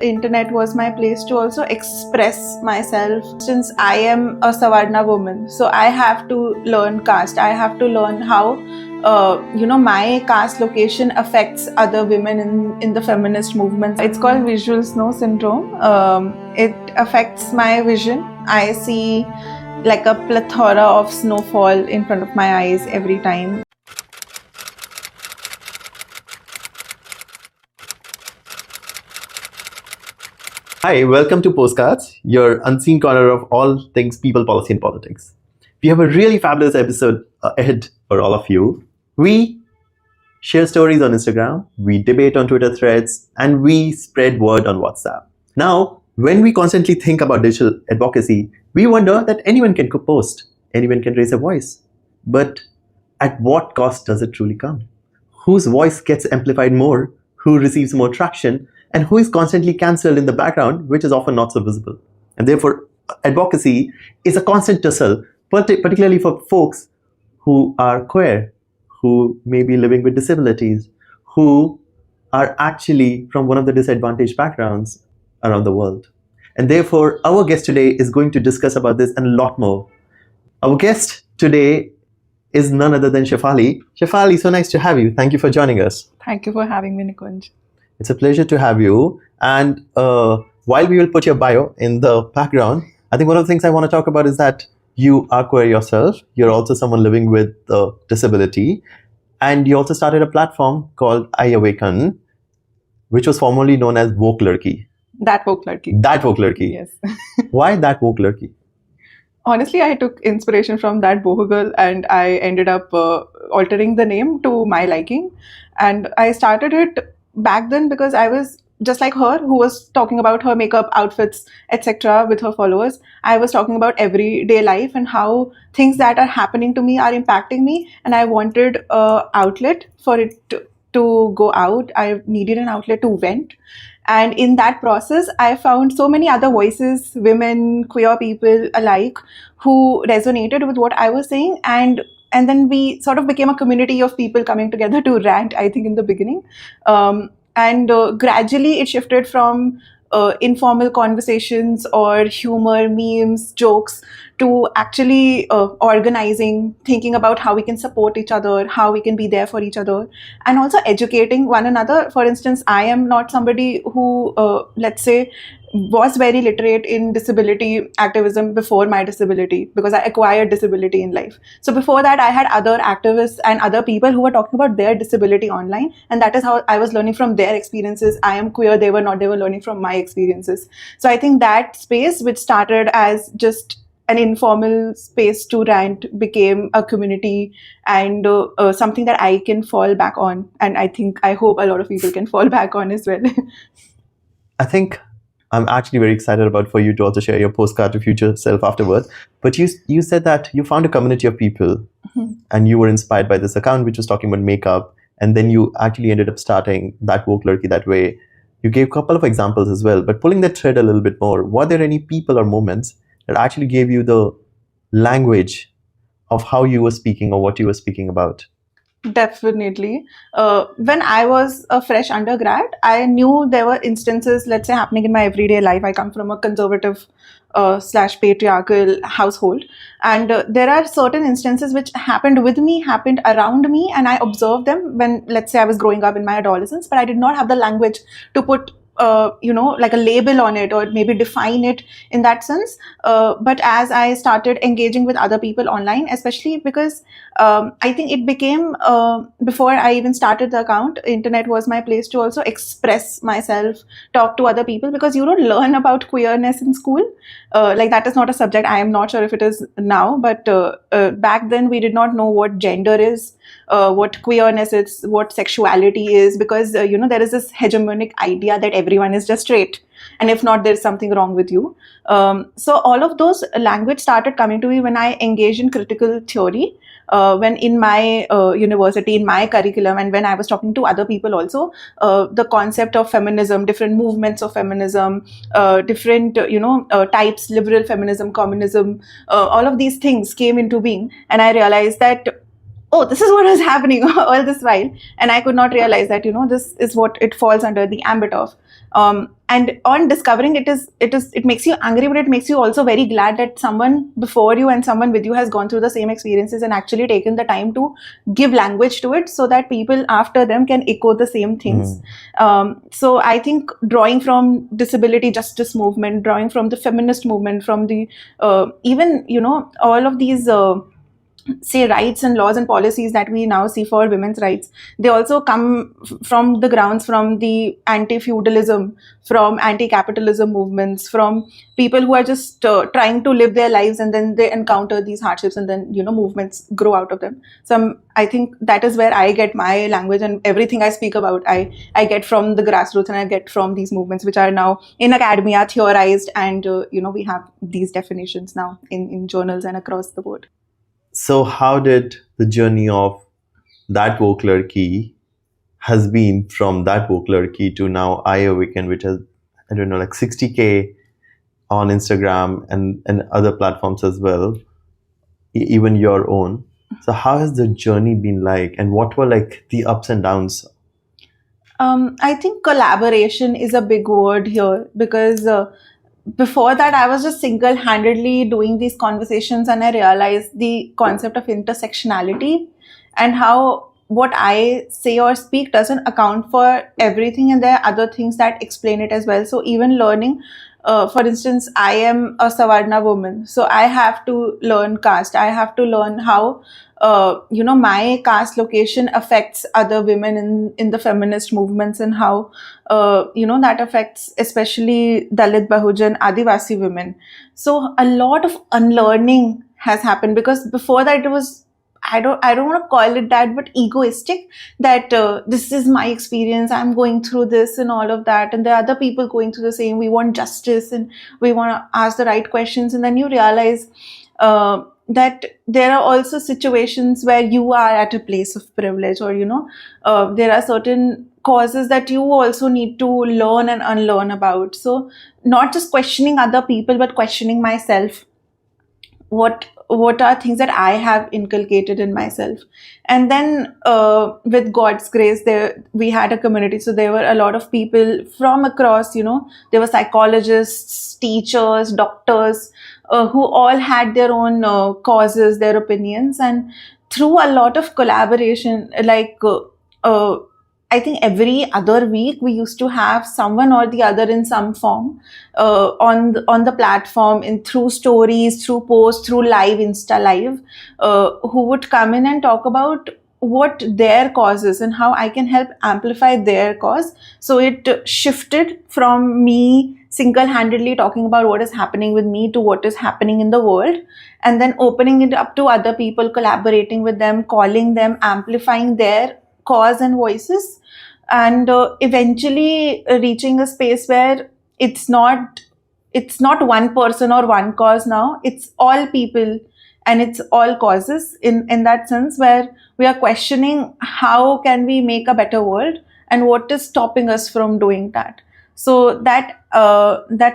Internet was my place to also express myself. Since I am a Savarna woman, so I have to learn caste. I have to learn how my caste location affects other women in the feminist movement. It's called visual snow syndrome. It affects my vision. I see like a plethora of snowfall in front of my eyes every time. Hi, welcome to Postcards, your unseen corner of all things people, policy, and politics. We have a really fabulous episode ahead for all of you. We share stories on Instagram, we debate on Twitter threads, and we spread word on WhatsApp. Now, when we constantly think about digital advocacy, we wonder that anyone can post, anyone can raise a voice. But at what cost does it truly come? Whose voice gets amplified more? Who receives more traction? And who is constantly cancelled in the background, which is often not so visible. And therefore, advocacy is a constant tussle, particularly for folks who are queer, who may be living with disabilities, who are actually from one of the disadvantaged backgrounds around the world. And therefore, our guest today is going to discuss about this and a lot more. Our guest today is none other than Shafali. Shafali, so nice to have you. Thank you for joining us. Thank you for having me, Nikunj. It's a pleasure to have you. And while we will put your bio in the background, I think one of the things I want to talk about is that you are queer yourself. You're also someone living with a disability. And you also started a platform called I Awaken, which was formerly known as Woke Lurky. That Woke Lurky. That Woke Lurky. Yes. Why That Woke Lurky? Honestly, I took inspiration from that boho girl and I ended up altering the name to my liking. And I started it back then because I was just like her, who was talking about her makeup, outfits, etc. with her followers. I was talking about everyday life and how things that are happening to me are impacting me, and I wanted an outlet for it to go out. I needed an outlet to vent. And in that process, I found so many other voices, women, queer people alike, who resonated with what I was saying. And then we sort of became a community of people coming together to rant, I think, in the beginning. Gradually it shifted from informal conversations or humor, memes, jokes, to actually organizing, thinking about how we can support each other, how we can be there for each other, and also educating one another. For instance, I am not somebody who, let's say, was very literate in disability activism before my disability, because I acquired disability in life. So before that, I had other activists and other people who were talking about their disability online, and that is how I was learning from their experiences. I am queer, they were not, they were learning from my experiences. So I think that space, which started as just an informal space to rant, became a community and something that I can fall back on. And I hope a lot of people can fall back on as well. I think I'm actually very excited about for you to also share your postcard to future self afterwards. But you said that you found a community of people and you were inspired by this account which was talking about makeup, and then you actually ended up starting That Woke Lurky that way. You gave a couple of examples as well, but pulling that thread a little bit more, were there any people or moments that actually gave you the language of how you were speaking or what you were speaking about? Definitely. When I was a fresh undergrad, I knew there were instances, let's say, happening in my everyday life. I come from a conservative / patriarchal household, and there are certain instances which happened with me, happened around me, and I observed them when, let's say, I was growing up in my adolescence, but I did not have the language to put like a label on it or maybe define it in that sense. But as I started engaging with other people online, especially because I think it became, before I even started the account, internet was my place to also express myself, talk to other people, because you don't learn about queerness in school. Like that is not a subject. I am not sure if it is now, but back then we did not know what gender is, what queerness is, what sexuality is, because there is this hegemonic idea that everyone is just straight, and if not, there's something wrong with you. So all of those language started coming to me when I engaged in critical theory, when in my university, in my curriculum, and when I was talking to other people also, the concept of feminism, different movements of feminism, different types, liberal feminism, communism, all of these things came into being, and I realized that, oh, this is what was happening all this while. And I could not realize that, this is what it falls under the ambit of. And on discovering it makes you angry, but it makes you also very glad that someone before you and someone with you has gone through the same experiences and actually taken the time to give language to it, so that people after them can echo the same things. So I think drawing from disability justice movement, drawing from the feminist movement, from the even all of these say rights and laws and policies that we now see for women's rights, they also come from the grounds from the anti-feudalism, from anti-capitalism movements, from people who are just trying to live their lives, and then they encounter these hardships, and then movements grow out of them. So I think that is where I get my language, and everything I speak about I get from the grassroots, and I get from these movements which are now in academia theorized, and we have these definitions now in journals and across the board. So how did the journey of that woke ladki has been from that woke ladki to now I Awaken, which has, I don't know, like 60K on Instagram and other platforms as well, even your own. So how has the journey been like, and what were like the ups and downs? I think collaboration is a big word here, because before that I was just single-handedly doing these conversations, and I realized the concept of intersectionality and how what I say or speak doesn't account for everything, and there are other things that explain it as well. So even learning, for instance, I am a Savarna woman, so I have to learn caste. I have to learn how my caste location affects other women in the feminist movements, and how that affects especially Dalit, Bahujan, Adivasi women. So a lot of unlearning has happened, because before that it was, I don't want to call it that, but egoistic, that this is my experience, I'm going through this and all of that, and there are other people going through the same. We want justice and we want to ask the right questions, and then you realize that there are also situations where you are at a place of privilege, or there are certain causes that you also need to learn and unlearn about. So not just questioning other people, but questioning myself. What are things that I have inculcated in myself? And then with God's grace, we had a community. So there were a lot of people from across, there were psychologists, teachers, doctors, who all had their own causes, their opinions. And through a lot of collaboration, like I think every other week we used to have someone or the other in some form on the platform, through stories, through posts, through live Insta live, who would come in and talk about what their cause is and how I can help amplify their cause. So it shifted from me single-handedly talking about what is happening with me to what is happening in the world, and then opening it up to other people, collaborating with them, calling them, amplifying their cause and voices, and eventually reaching a space where it's not one person or one cause now, it's all people and it's all causes, in that sense, where we are questioning how can we make a better world and what is stopping us from doing that. So that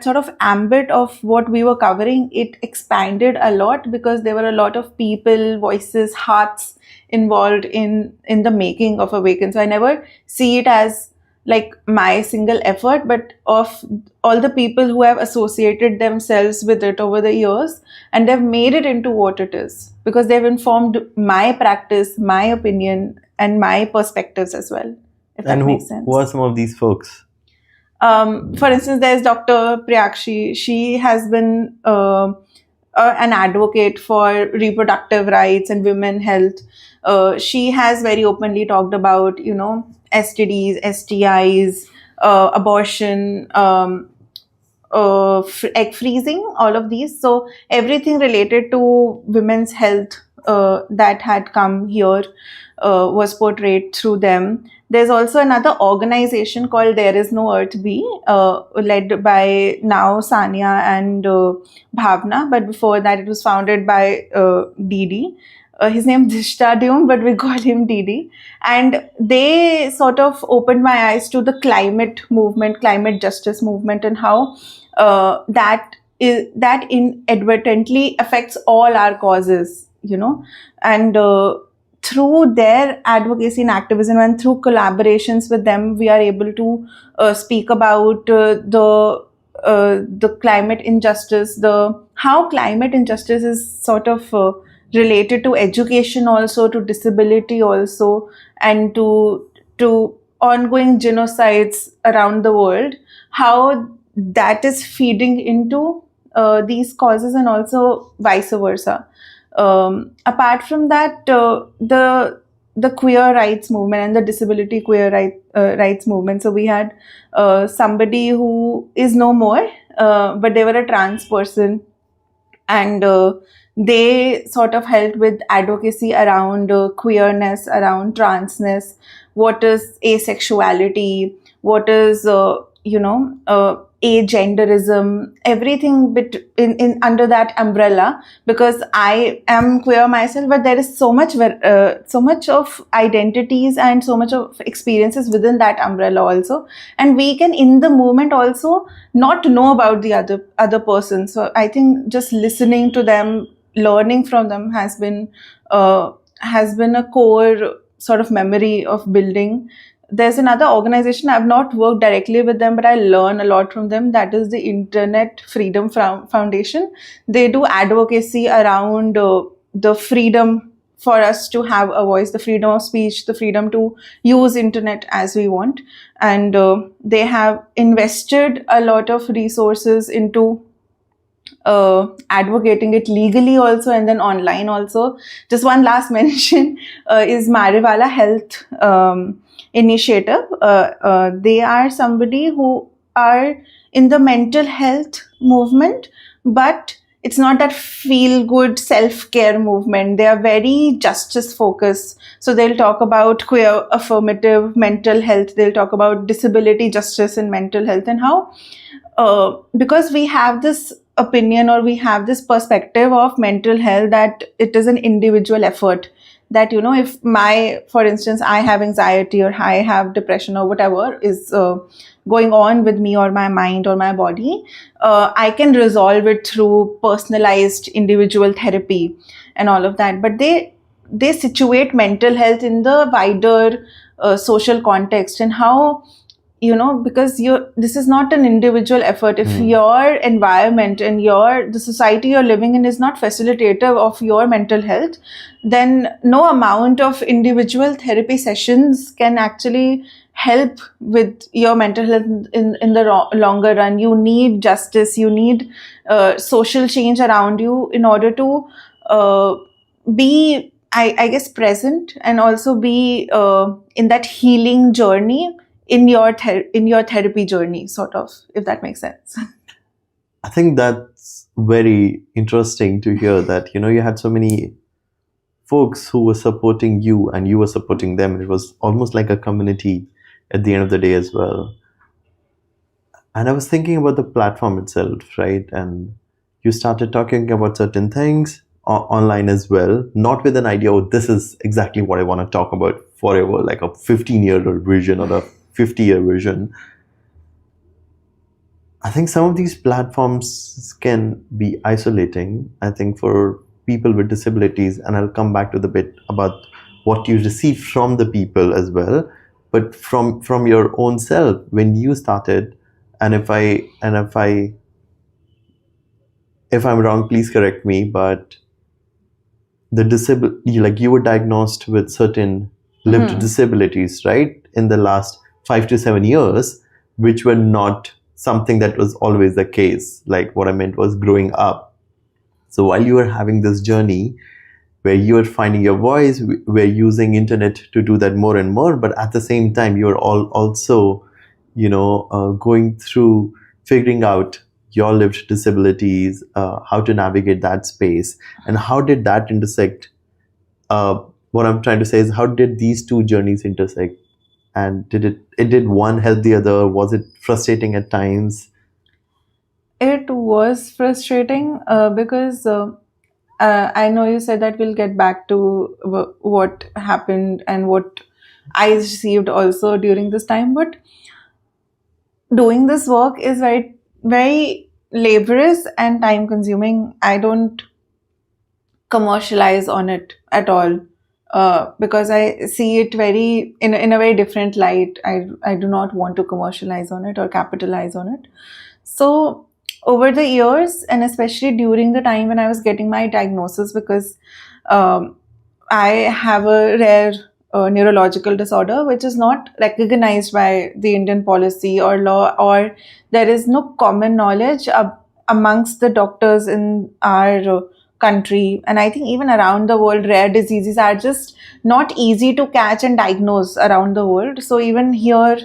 sort of ambit of what we were covering, it expanded a lot, because there were a lot of people, voices, hearts involved in the making of Awaken. So I never see it as like my single effort, but of all the people who have associated themselves with it over the years, and they've made it into what it is, because they've informed my practice, my opinion, and my perspectives as well, if that makes sense. Who are some of these folks? For instance, there's Dr. Priyakshi. She has been an advocate for reproductive rights and women health. She has very openly talked about, STDs, STIs, abortion, egg freezing, all of these. So everything related to women's health that had come here was portrayed through them. There's also another organization called There Is No Earth B, led by now Sania and Bhavna, but before that it was founded by Didi. His name is Dishtadium, but we call him Didi. And they sort of opened my eyes to the climate movement, climate justice movement, and how that inadvertently affects all our causes, and through their advocacy and activism and through collaborations with them, we are able to speak about the climate injustice, the how climate injustice is sort of related to education, also to disability, also, and to ongoing genocides around the world. How that is feeding into these causes, and also vice versa. Apart from that, the queer rights movement and the disability rights movement. So we had somebody who is no more, but they were a trans person, and they sort of helped with advocacy around queerness, around transness, what is asexuality, what is agenderism, everything in under that umbrella. Because I am queer myself, but there is so much of identities and so much of experiences within that umbrella also, and we can in the moment also not know about the other person. So I think just listening to them, learning from them has been a core sort of memory of building. There's another organization, I've not worked directly with them, but I learn a lot from them. That is the Internet Freedom Foundation. They do advocacy around the freedom for us to have a voice, the freedom of speech, the freedom to use internet as we want. And they have invested a lot of resources into advocating it legally also, and then online also. Just one last mention is Mariwala Health Initiative. They are somebody who are in the mental health movement, but it's not that feel-good self-care movement. They are very justice-focused. So they'll talk about queer affirmative mental health. They'll talk about disability justice in mental health, and how because we have this opinion, or we have this perspective of mental health, that it is an individual effort. That, if for instance, I have anxiety, or I have depression, or whatever is going on with me, or my mind, or my body, I can resolve it through personalized individual therapy and all of that. But they situate mental health in the wider social context, and how, because this is not an individual effort. If your environment and the society you're living in is not facilitative of your mental health, then no amount of individual therapy sessions can actually help with your mental health in the longer run. You need justice, you need social change around you in order to be, I guess, present, and also be in that healing journey, in your therapy journey, sort of, if that makes sense. I think that's very interesting to hear that, you had so many folks who were supporting you and you were supporting them. It was almost like a community at the end of the day as well. And I was thinking about the platform itself, right? And you started talking about certain things online as well, not with an idea, oh, this is exactly what I want to talk about forever, like a 15-year vision or a 50-year vision. I think some of these platforms can be isolating, I think, for people with disabilities, and I'll come back to the bit about what you receive from the people as well, but from your own self when you started. And if I'm wrong, please correct me, but you were diagnosed with certain lived disabilities, right, in the last 5 to 7 years, which were not something that was always the case. Like, what I meant was growing up. So while you were having this journey where you were finding your voice, we're using internet to do that more and more, but at the same time you're also going through figuring out your lived disabilities, how to navigate that space, and how did that intersect. What I'm trying to say is, how did these two journeys intersect? And did one help the other? Was it frustrating at times? It was frustrating because I know you said that we'll get back to what happened and what I received also during this time, but doing this work is very, very laborious and time consuming. I don't commercialize on it at all. because I see it very in a very different light. I do not want to commercialize on it or capitalize on it. So over the years, and especially during the time when I was getting my diagnosis, because um, I have a rare neurological disorder which is not recognized by the Indian policy or law, or there is no common knowledge amongst the doctors in our country. And I think even around the world, rare diseases are just not easy to catch and diagnose around the world. So even here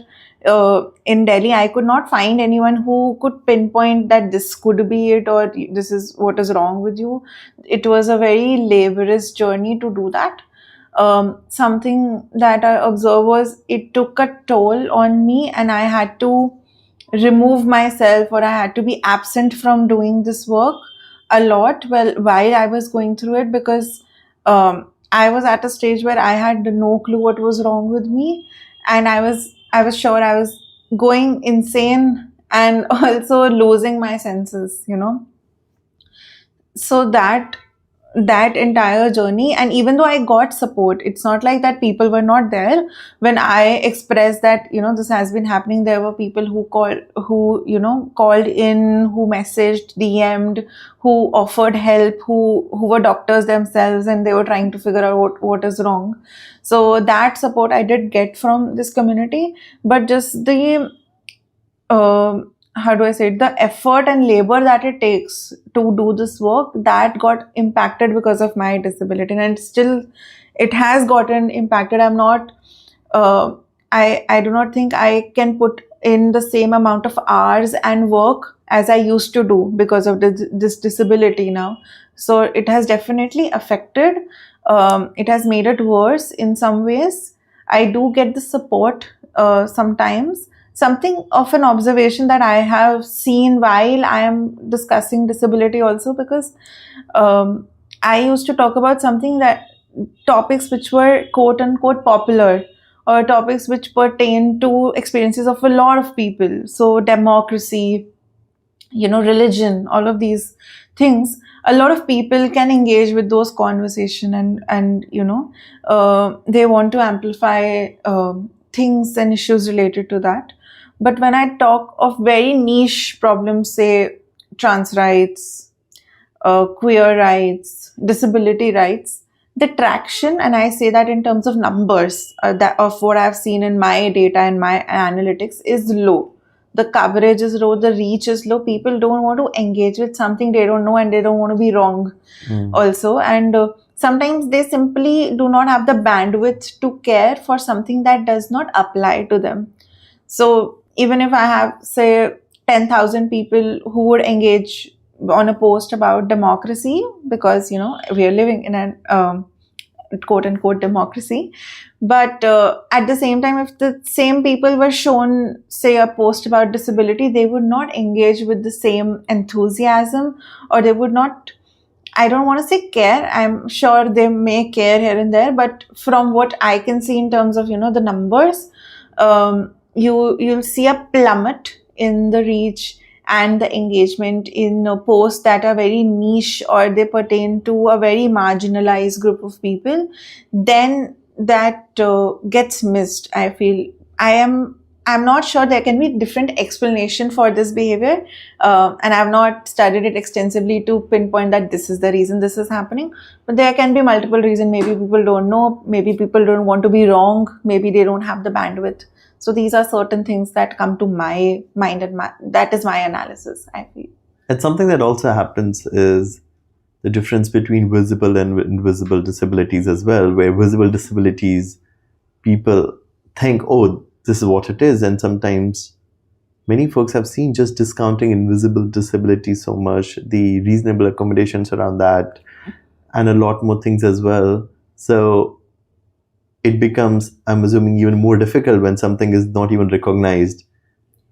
in Delhi, I could not find anyone who could pinpoint that this could be it or this is what is wrong with you. It was a very laborious journey to do that. Something that I observed was it took a toll on me, and I had to remove myself, or I had to be absent from doing this work a lot while I was going through it, because I was at a stage where I had no clue what was wrong with me, and I was sure I was going insane and also losing my senses, so that entire journey. And even though I got support, it's not like that people were not there when I expressed that this has been happening. There were people who called in, who messaged, DM'd, who offered help, who were doctors themselves, and they were trying to figure out what is wrong. So that support I did get from this community, but just the how do I say it, the effort and labor that it takes to do this work, that got impacted because of my disability, and still it has gotten impacted. I'm not I do not think I can put in the same amount of hours and work as I used to do because of this disability now. So it has definitely affected. It has made it worse in some ways. I do get the support sometimes. Something of an observation that I have seen while I am discussing disability also, because I used to talk about topics which were quote unquote popular, or topics which pertain to experiences of a lot of people. So democracy, religion, all of these things, a lot of people can engage with those conversation, and they want to amplify things and issues related to that. But when I talk of very niche problems, say trans rights, queer rights, disability rights, the traction, and I say that in terms of numbers, that of what I've seen in my data and my analytics, is low. The coverage is low, the reach is low. People don't want to engage with something they don't know, and they don't want to be wrong also. And sometimes they simply do not have the bandwidth to care for something that does not apply to them. So even if I have, say, 10,000 people who would engage on a post about democracy, because we are living in a quote unquote democracy, but at the same time, if the same people were shown, say, a post about disability, they would not engage with the same enthusiasm, or they would not, I don't want to say care, I'm sure they may care here and there, but from what I can see in terms of the numbers, you'll see a plummet in the reach and the engagement in posts that are very niche, or they pertain to a very marginalized group of people. Then that gets missed, I feel. I'm not sure, there can be different explanation for this behavior, and I've not studied it extensively to pinpoint that this is the reason this is happening. But there can be multiple reasons. Maybe people don't know, maybe people don't want to be wrong, maybe they don't have the bandwidth. So these are certain things that come to my mind, and that is my analysis, I feel. And something that also happens is the difference between visible and invisible disabilities as well, where visible disabilities, people think, oh, this is what it is. And sometimes many folks have seen just discounting invisible disabilities so much, the reasonable accommodations around that, and a lot more things as well. So it becomes, I'm assuming, even more difficult when something is not even recognized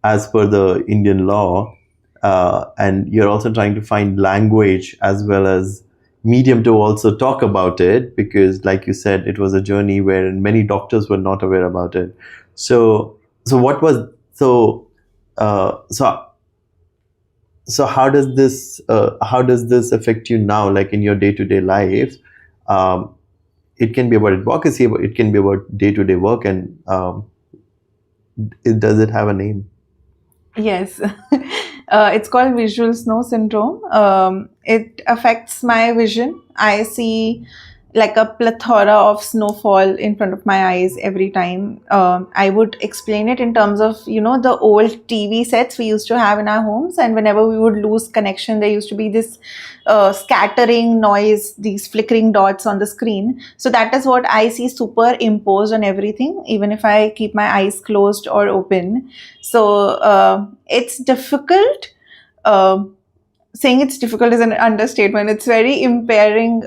as per the Indian law. And you're also trying to find language as well as medium to also talk about it, because like you said, it was a journey where many doctors were not aware about it. So how does this affect you now, like in your day-to-day life? it can be about advocacy, but it can be about day-to-day work, and does it have a name? Yes, it's called visual snow syndrome. It affects my vision. I see like a plethora of snowfall in front of my eyes every time. I would explain it in terms of, the old TV sets we used to have in our homes, and whenever we would lose connection, there used to be this scattering noise, these flickering dots on the screen. So that is what I see superimposed on everything, even if I keep my eyes closed or open. So it's difficult. Saying it's difficult is an understatement. It's very impairing,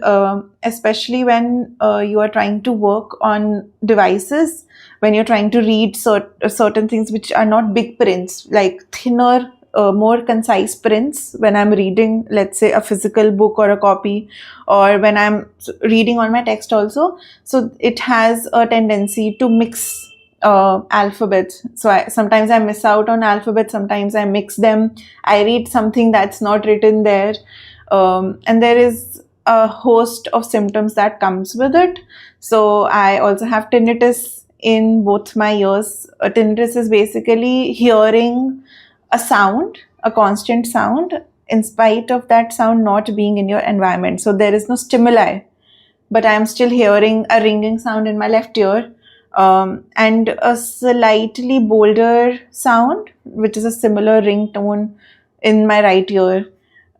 especially when you are trying to work on devices, when you're trying to read certain things which are not big prints, like thinner, more concise prints. When I'm reading, let's say, a physical book or a copy, or when I'm reading on my text also. So it has a tendency to mix alphabets. So sometimes I miss out on alphabets, sometimes I mix them. I read something that's not written there. And there is a host of symptoms that comes with it. So I also have tinnitus in both my ears. Tinnitus is basically hearing a sound, a constant sound, in spite of that sound not being in your environment. So there is no stimuli, but I'm still hearing a ringing sound in my left ear. And a slightly bolder sound, which is a similar ringtone in my right ear.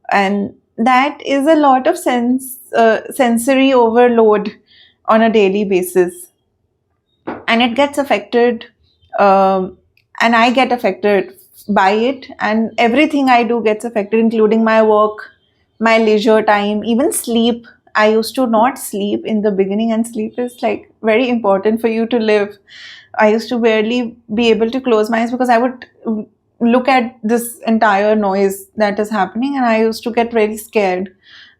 And that is a lot of sensory overload on a daily basis. And it gets affected, and I get affected by it. And everything I do gets affected, including my work, my leisure time, even sleep. I used to not sleep in the beginning, and sleep is like very important for you to live. I used to barely be able to close my eyes because I would look at this entire noise that is happening, and I used to get very scared.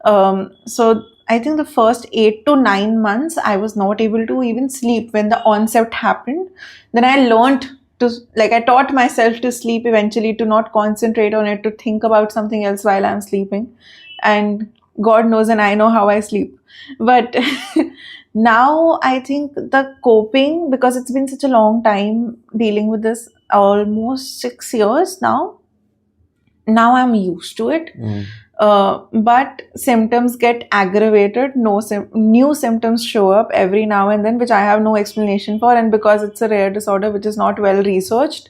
So I think the first 8 to 9 months, I was not able to even sleep when the onset happened. Then I learned I taught myself to sleep eventually, to not concentrate on it, to think about something else while I'm sleeping. And God knows, and I know how I sleep. But now I think the coping, because it's been such a long time dealing with this, almost 6 years now I'm used to it. But symptoms get aggravated. New symptoms show up every now and then, which I have no explanation for. And because it's a rare disorder which is not well researched,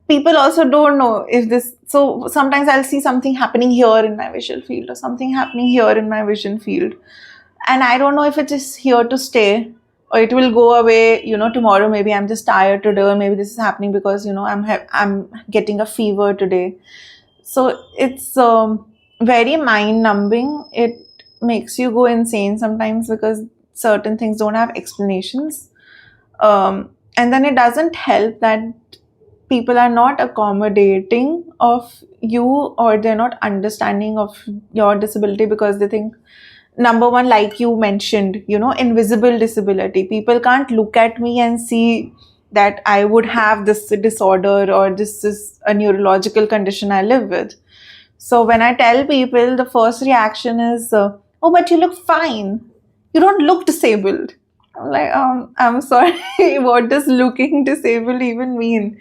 people also don't know if this. So sometimes I'll see something happening here in my visual field, or something happening here in my vision field, and I don't know if it is here to stay or it will go away. Tomorrow maybe I'm just tired today, or maybe this is happening because I'm getting a fever today. So it's very mind numbing. It makes you go insane sometimes because certain things don't have explanations. And then it doesn't help that people are not accommodating of you, or they're not understanding of your disability, because they think, number one, like you mentioned, invisible disability. People can't look at me and see that I would have this disorder, or this is a neurological condition I live with. So when I tell people, the first reaction is, oh, but you look fine. You don't look disabled. I'm like, I'm sorry, what does looking disabled even mean?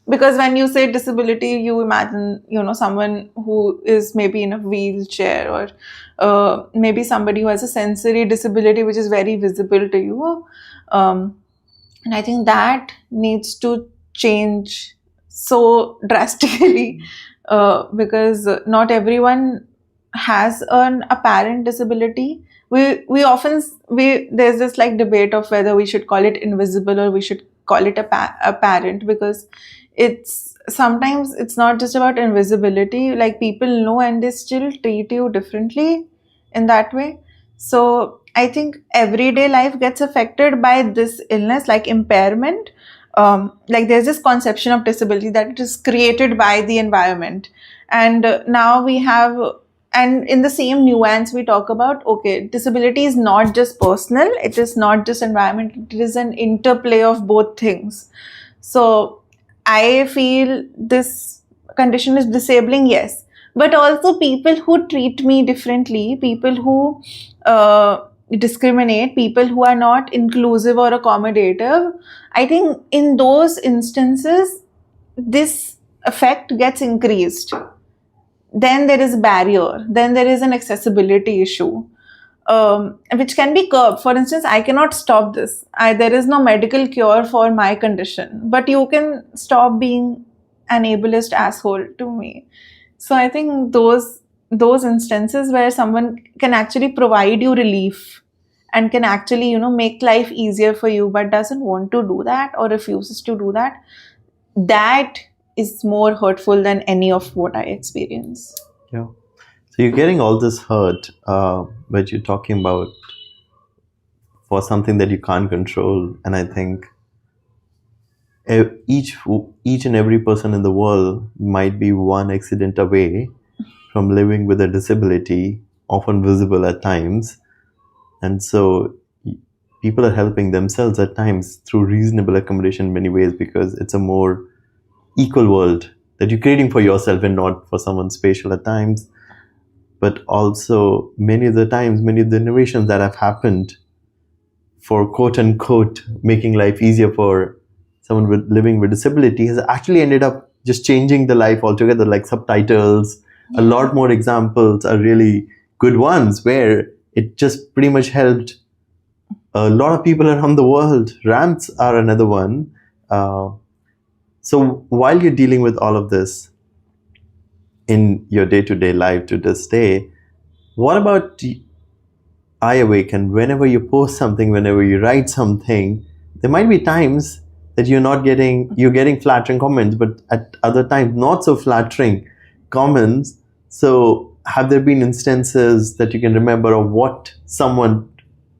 Because when you say disability, you imagine, someone who is maybe in a wheelchair, or maybe somebody who has a sensory disability, which is very visible to you. And I think that needs to change so drastically, because not everyone has an apparent disability. We often there's this debate of whether we should call it invisible or we should call it apparent, because sometimes it's not just about invisibility. Like, people know and they still treat you differently in that way. So I think everyday life gets affected by this illness, like impairment. There's this conception of disability that it is created by the environment, and now we have. And in the same nuance, we talk about, okay, disability is not just personal, it is not just environment, it is an interplay of both things. So I feel this condition is disabling, yes, but also people who treat me differently, people who discriminate, people who are not inclusive or accommodative, I think in those instances, this effect gets increased. Then there is a barrier, then there is an accessibility issue, which can be curbed. For instance, I cannot stop this. There is no medical cure for my condition, but you can stop being an ableist asshole to me. So I think those instances where someone can actually provide you relief and can actually, make life easier for you, but doesn't want to do that or refuses to do that, that is more hurtful than any of what I experience. Yeah. So you're getting all this hurt, but you're talking about for something that you can't control. And I think each and every person in the world might be one accident away from living with a disability, often visible at times. And so people are helping themselves at times through reasonable accommodation in many ways, because it's a more equal world that you're creating for yourself and not for someone special at times. But also many of the innovations that have happened for quote unquote making life easier for someone living with disability has actually ended up just changing the life altogether, like subtitles. A lot more examples are really good ones where it just pretty much helped a lot of people around the world. Ramps are another one. So while you're dealing with all of this in your day-to-day life to this day, what about I Awaken? Whenever you post something, whenever you write something, there might be times that you're getting flattering comments, but at other times not so flattering comments. So have there been instances that you can remember of what someone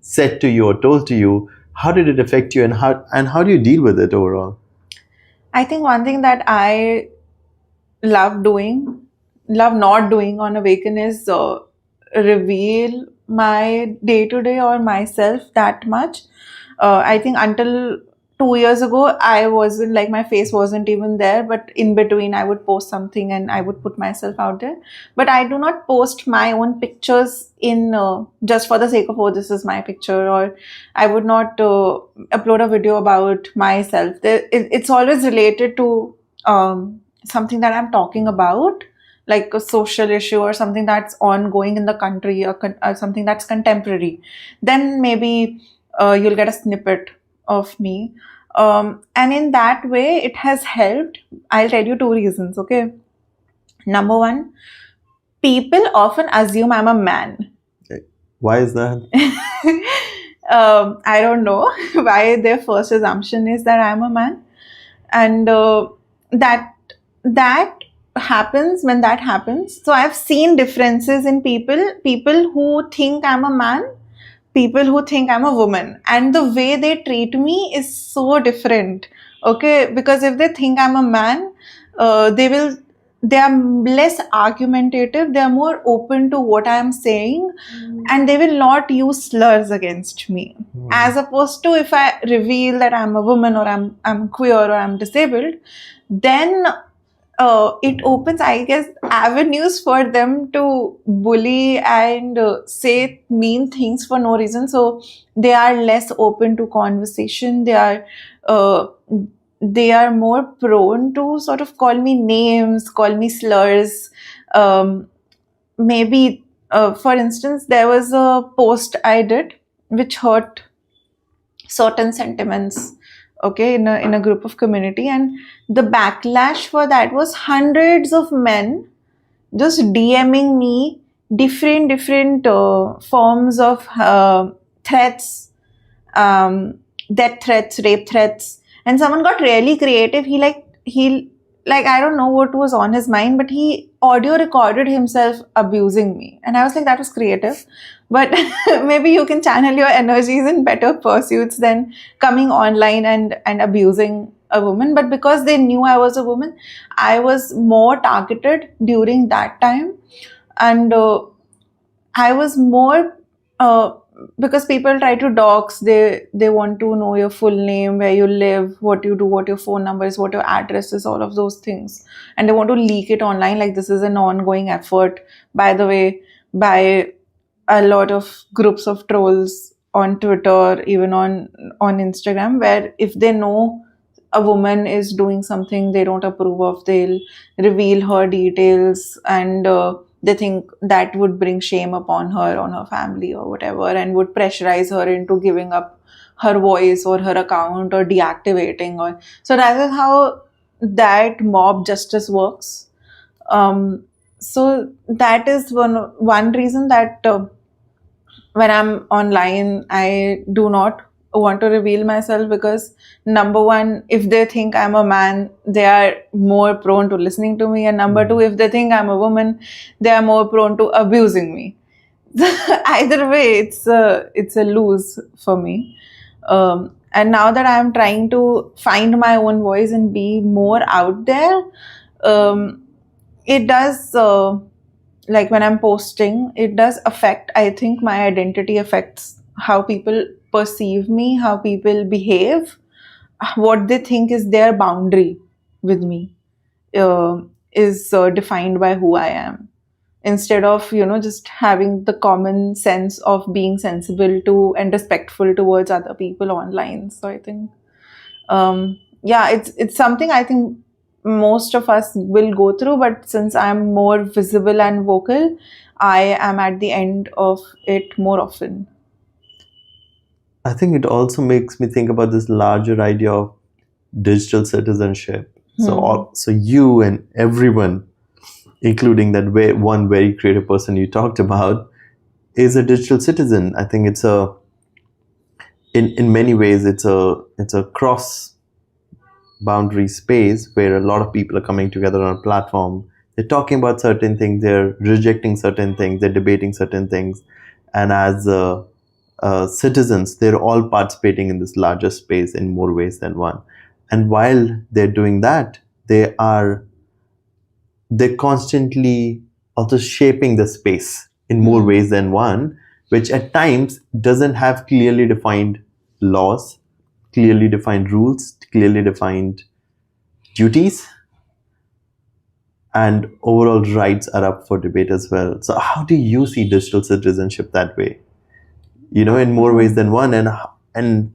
said to you or told to you? How did it affect you, and how do you deal with it overall? I think one thing that I love not doing on Awaken is reveal my day-to-day or myself that much. I think until 2 years ago, I wasn't, like, my face wasn't even there, but in between I would post something and I would put myself out there. But I do not post my own pictures in just for the sake of, oh, this is my picture, or I would not upload a video about myself. It's always related to something that I'm talking about, like a social issue or something that's ongoing in the country, or something that's contemporary. Then maybe you'll get a snippet of me. And in that way, it has helped. I'll tell you 2 reasons, okay? Number one, people often assume I'm a man. Okay. Why is that? I don't know why their first assumption is that I'm a man. And that happens when that happens. So I've seen differences in people who think I'm a man, people who think I'm a woman, and the way they treat me is so different. Okay, because if they think I'm a man, they are less argumentative, they are more open to what I am saying, and they will not use slurs against me. As opposed to if I reveal that I'm a woman, or I'm queer, or I'm disabled, then it opens, I guess, avenues for them to bully and say mean things for no reason. So they are less open to conversation. They are more prone to sort of call me names, call me slurs. Maybe, for instance, there was a post I did which hurt certain sentiments, okay, in a group of community, and the backlash for that was hundreds of men just DMing me different forms of threats, death threats, rape threats. And someone got really creative. He I don't know what was on his mind, but he audio recorded himself abusing me, and I was like, that was creative. But maybe you can channel your energies in better pursuits than coming online and abusing a woman. But because they knew I was a woman, I was more targeted during that time. And I was more because people try to dox. They want to know your full name, where you live, what you do, what your phone number is, what your address is, all of those things, and they want to leak it online. Like, this is an ongoing effort, by the way, by a lot of groups of trolls on Twitter, even on Instagram, where if they know a woman is doing something they don't approve of, they'll reveal her details, and they think that would bring shame upon her, on her family or whatever, and would pressurize her into giving up her voice or her account or deactivating. Or so that is how that mob justice works. So that is one reason that when I'm online, I do not want to reveal myself, because number one, if they think I'm a man, they are more prone to listening to me, and number two, if they think I'm a woman, they are more prone to abusing me. Either way, it's a lose for me. And now that I'm trying to find my own voice and be more out there, it does. Like when I'm posting, it does affect, I think my identity affects how people perceive me, how people behave, what they think is their boundary with me, uh, is defined by who I am. Instead of, just having the common sense of being sensible to and respectful towards other people online. So I think, yeah, it's something I think most of us will go through, but since I'm more visible and vocal, I am at the end of it more often. I think it also makes me think about this larger idea of digital citizenship. So you and everyone, including that one very creative person you talked about, is a digital citizen. I think it's in many ways it's a cross boundary space where a lot of people are coming together on a platform. They're talking about certain things, they're rejecting certain things, they're debating certain things, and as citizens, they're all participating in this larger space in more ways than one. And while they're doing that, they're constantly also shaping the space in more ways than one, which at times doesn't have clearly defined laws, clearly defined rules, clearly defined duties, and overall rights are up for debate as well. So how do you see digital citizenship that way? In more ways than one, and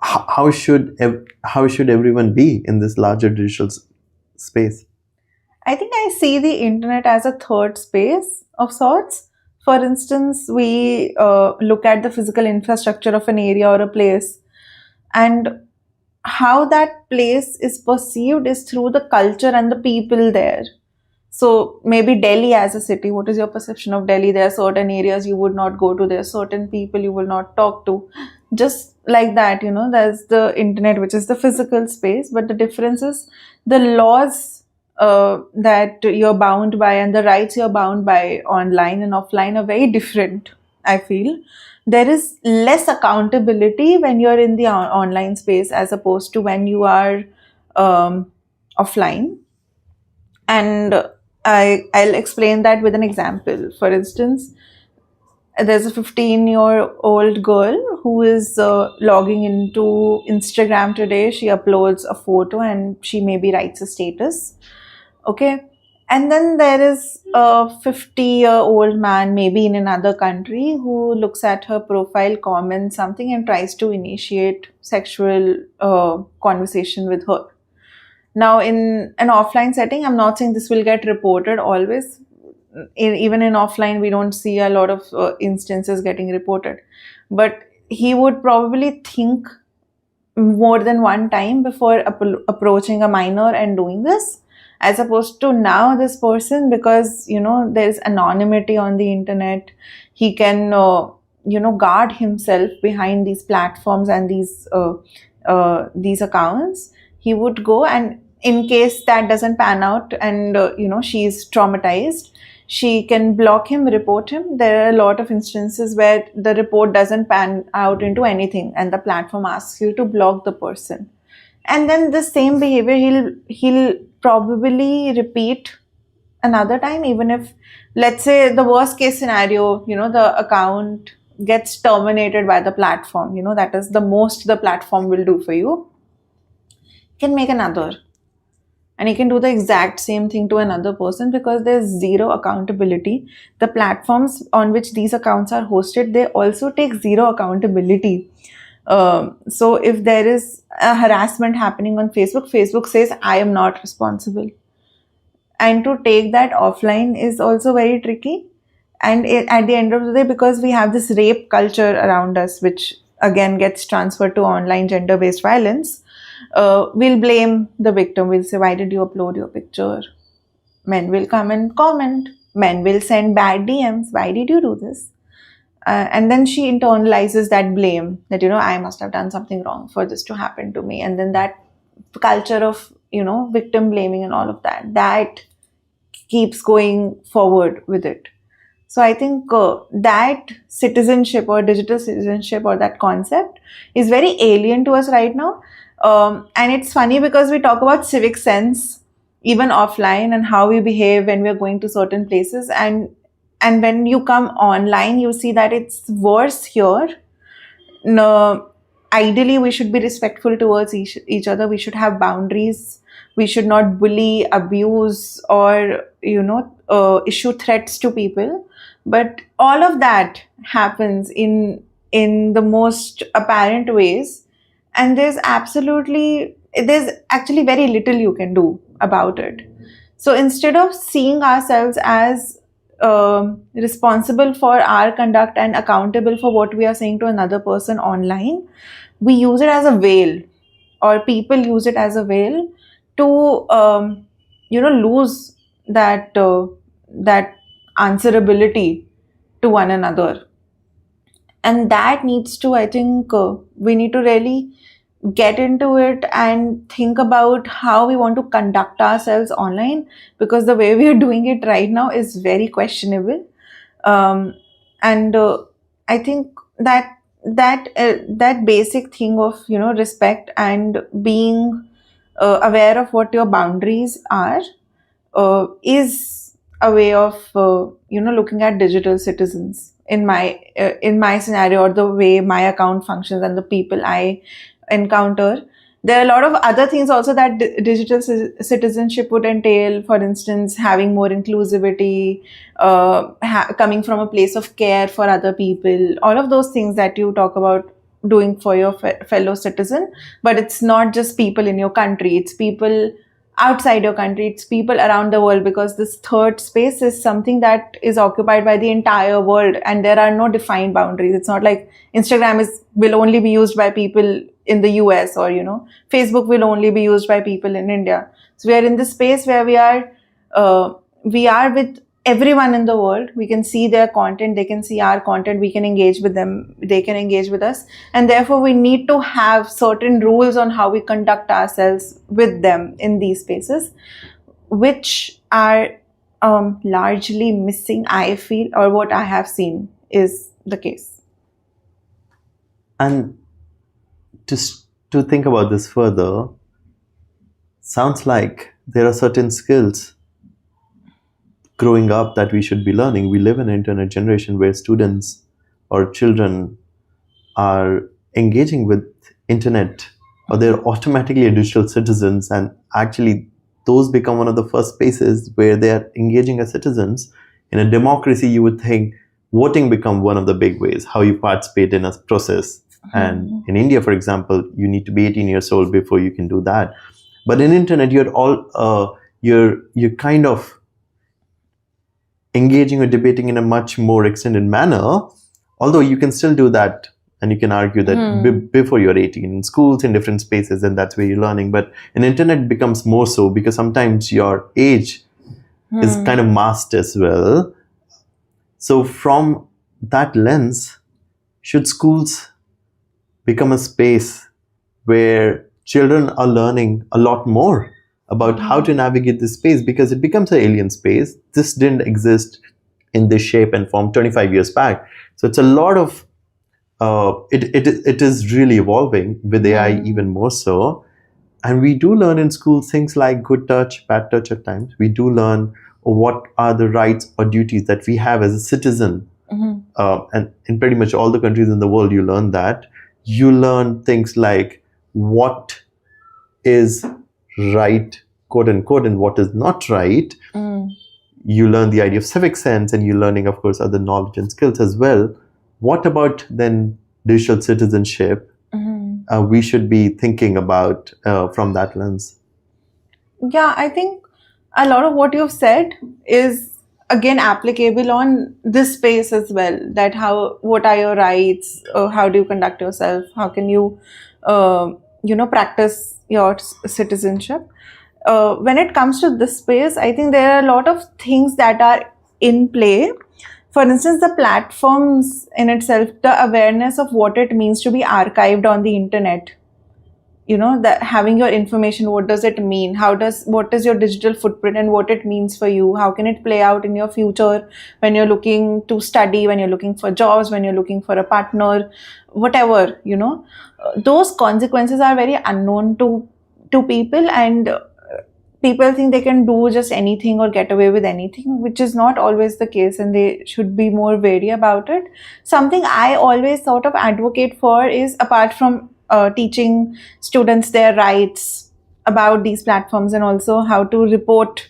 how should everyone be in this larger digital space? I think I see the internet as a third space of sorts. For instance, we look at the physical infrastructure of an area or a place, and how that place is perceived is through the culture and the people there. So maybe Delhi as a city, what is your perception of Delhi? There are certain areas you would not go to, there are certain people you will not talk to. Just like that, there's the internet, which is the physical space, but the difference is the laws that you're bound by and the rights you're bound by online and offline are very different, I feel. There is less accountability when you're in the online space as opposed to when you are offline. And I'll explain that with an example. For instance, there's a 15-year-old girl who is logging into Instagram today. She uploads a photo and she maybe writes a status. Okay. And then there is a 50-year-old man, maybe in another country, who looks at her profile, comments something, and tries to initiate sexual conversation with her. Now, in an offline setting, I'm not saying this will get reported always. Even in offline, we don't see a lot of instances getting reported. But he would probably think more than one time before approaching a minor and doing this, as opposed to now this person, because there's anonymity on the internet, he can guard himself behind these platforms and these accounts. He would go, and in case that doesn't pan out and she's traumatized, she can block him, report him. There are a lot of instances where the report doesn't pan out into anything and the platform asks you to block the person. And then the same behavior he'll probably repeat another time, even if, let's say, the worst case scenario, the account gets terminated by the platform. That is the most the platform will do for you. You can make another. and he can do the exact same thing to another person because there's zero accountability. The platforms on which these accounts are hosted, they also take zero accountability. So if there is a harassment happening on Facebook, Facebook says, I am not responsible. And to take that offline is also very tricky. And at the end of the day, because we have this rape culture around us, which again gets transferred to online gender-based violence, we'll blame the victim. We'll say, why did you upload your picture? Men will come and comment. Men will send bad DMs. Why did you do this? And then she internalizes that blame that, I must have done something wrong for this to happen to me. And then that culture of, victim blaming and all of that keeps going forward with it. So I think that citizenship or digital citizenship or that concept is very alien to us right now. And it's funny because we talk about civic sense even offline and how we behave when we're going to certain places. And when you come online, you see that it's worse here. No, ideally, we should be respectful towards each other. We should have boundaries. We should not bully, abuse, or issue threats to people. But all of that happens in the most apparent ways, and there's actually very little you can do about it. So instead of seeing ourselves as responsible for our conduct and accountable for what we are saying to another person online, we use it as a veil, or people use it as a veil to lose that answerability to one another. And that needs to, I think, we need to really get into it and think about how we want to conduct ourselves online, because the way we are doing it right now is very questionable. And I think that basic thing of respect and being aware of what your boundaries are is a way of looking at digital citizens in my scenario, or the way my account functions and the people I encounter. There are a lot of other things also that digital citizenship would entail. For instance, having more inclusivity, coming from a place of care for other people, all of those things that you talk about doing for your fellow citizen. But it's not just people in your country, it's people outside your country, it's people around the world, because this third space is something that is occupied by the entire world, and there are no defined boundaries. It's not like Instagram will only be used by people in the US, or Facebook will only be used by people in India. So we are in this space where we are with everyone in the world. We can see their content, they can see our content, we can engage with them, they can engage with us, and therefore we need to have certain rules on how we conduct ourselves with them in these spaces, which are largely missing, I feel, or what I have seen is the case. And to think about this further, sounds like there are certain skills growing up that we should be learning. We live in an internet generation where students or children are engaging with internet, or they're automatically digital citizens, and actually those become one of the first spaces where they are engaging as citizens. In a democracy, you would think voting become one of the big ways, how you participate in a process. And in India, for example, you need to be 18 years old before you can do that. But in internet, you're kind of engaging or debating in a much more extended manner, although you can still do that, and you can argue that before you're 18 in schools, in different spaces, and that's where you're learning. But in internet becomes more so, because sometimes your age is kind of masked as well. So from that lens, should schools become a space where children are learning a lot more about how to navigate this space, because it becomes an alien space. This didn't exist in this shape and form 25 years back. So it's a lot of, it is really evolving with AI even more so. And we do learn in schools things like good touch, bad touch at times. We do learn what are the rights or duties that we have as a citizen. And in pretty much all the countries in the world, you learn that. You learn things like what is right quote unquote and what is not right. You learn the idea of civic sense, and you're learning, of course, other knowledge and skills as well. What about then digital citizenship? We should be thinking about from that lens. Yeah, I think a lot of what you've said is again applicable on this space as well. That what are your rights? How do you conduct yourself? How can you, practice your citizenship? When it comes to this space, I think there are a lot of things that are in play. For instance, the platforms in itself, the awareness of what it means to be archived on the internet. That having your information, what does it mean? What is your digital footprint and what it means for you? How can it play out in your future when you're looking to study, when you're looking for jobs, when you're looking for a partner, whatever, those consequences are very unknown to people, and people think they can do just anything or get away with anything, which is not always the case, and they should be more wary about it. Something I always sort of advocate for is, apart from teaching students their rights about these platforms and also how to report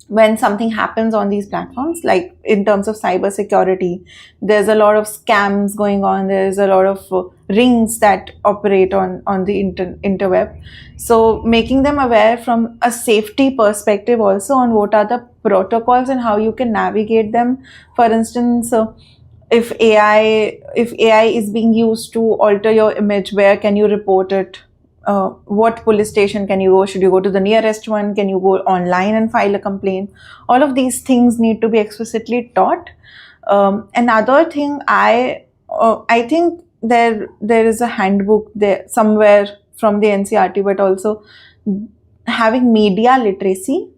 when something happens on these platforms, like in terms of cyber security, there's a lot of scams going on. There's a lot of rings that operate on the interweb. So making them aware from a safety perspective also on what are the protocols and how you can navigate them. For instance, if AI is being used to alter your image, where can you report it? What police station can you go? Should you go to the nearest one? Can you go online and file a complaint? All of these things need to be explicitly taught. Another thing, I think there is a handbook there somewhere from the NCERT, but also having media literacy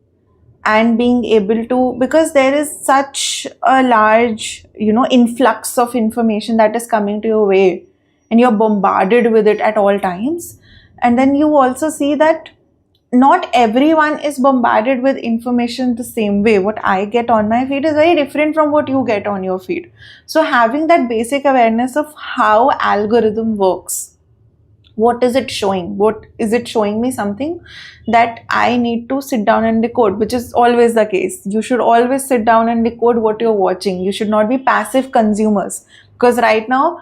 and being able to, because there is such a large, influx of information that is coming to your way, and you're bombarded with it at all times. And then you also see that not everyone is bombarded with information the same way. What I get on my feed is very different from what you get on your feed. So having that basic awareness of how algorithm works, what is it showing? What is it showing me? Something that I need to sit down and decode, which is always the case. You should always sit down and decode what you're watching. You should not be passive consumers, because right now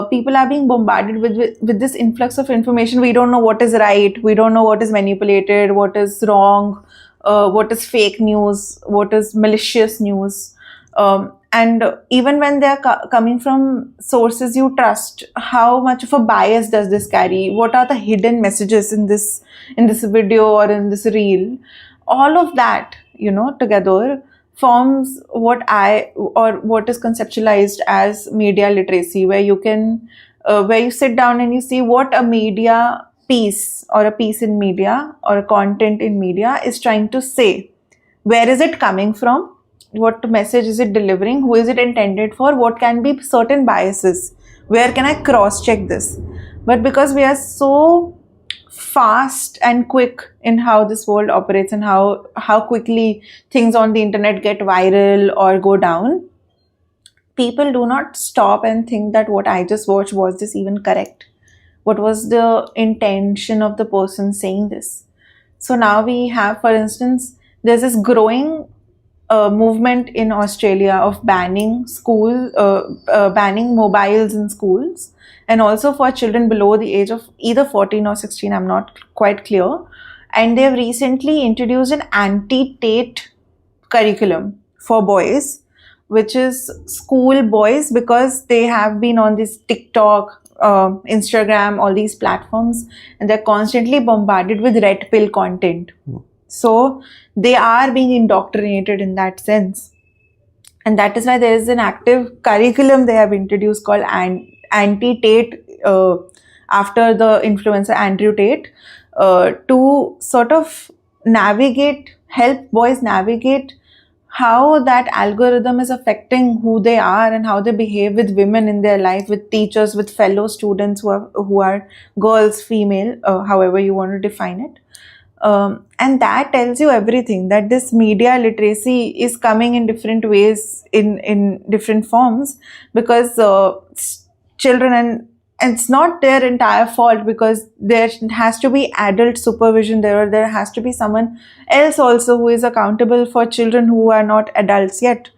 people are being bombarded with this influx of information. We don't know what is right. We don't know what is manipulated, what is wrong, what is fake news, what is malicious news. And even when they're coming from sources you trust, how much of a bias does this carry? What are the hidden messages in this video or in this reel? All of that, together forms what is conceptualized as media literacy, where you can, where you sit down and you see what a media piece or a piece in media or a content in media is trying to say. Where is it coming from? What message is it delivering? Who is it intended for? What can be certain biases? Where can I cross-check this? But because we are so fast and quick in how this world operates and how quickly things on the internet get viral or go down, people do not stop and think that what I just watched, was this even correct? What was the intention of the person saying this? So now we have, for instance, there's this growing movement in Australia of banning banning mobiles in schools, and also for children below the age of either 14 or 16, I'm not quite clear. And they've recently introduced an anti-Tate curriculum for boys, which is school boys, because they have been on this TikTok, Instagram, all these platforms, and they're constantly bombarded with red pill content. So they are being indoctrinated in that sense. And that is why there is an active curriculum they have introduced called Anti-Tate, after the influencer Andrew Tate, to sort of help boys navigate how that algorithm is affecting who they are and how they behave with women in their life, with teachers, with fellow students who are girls, female, however you want to define it. And that tells you everything, that this media literacy is coming in different ways, in different forms, because children and it's not their entire fault, because there has to be adult supervision there, or there has to be someone else also who is accountable for children who are not adults yet,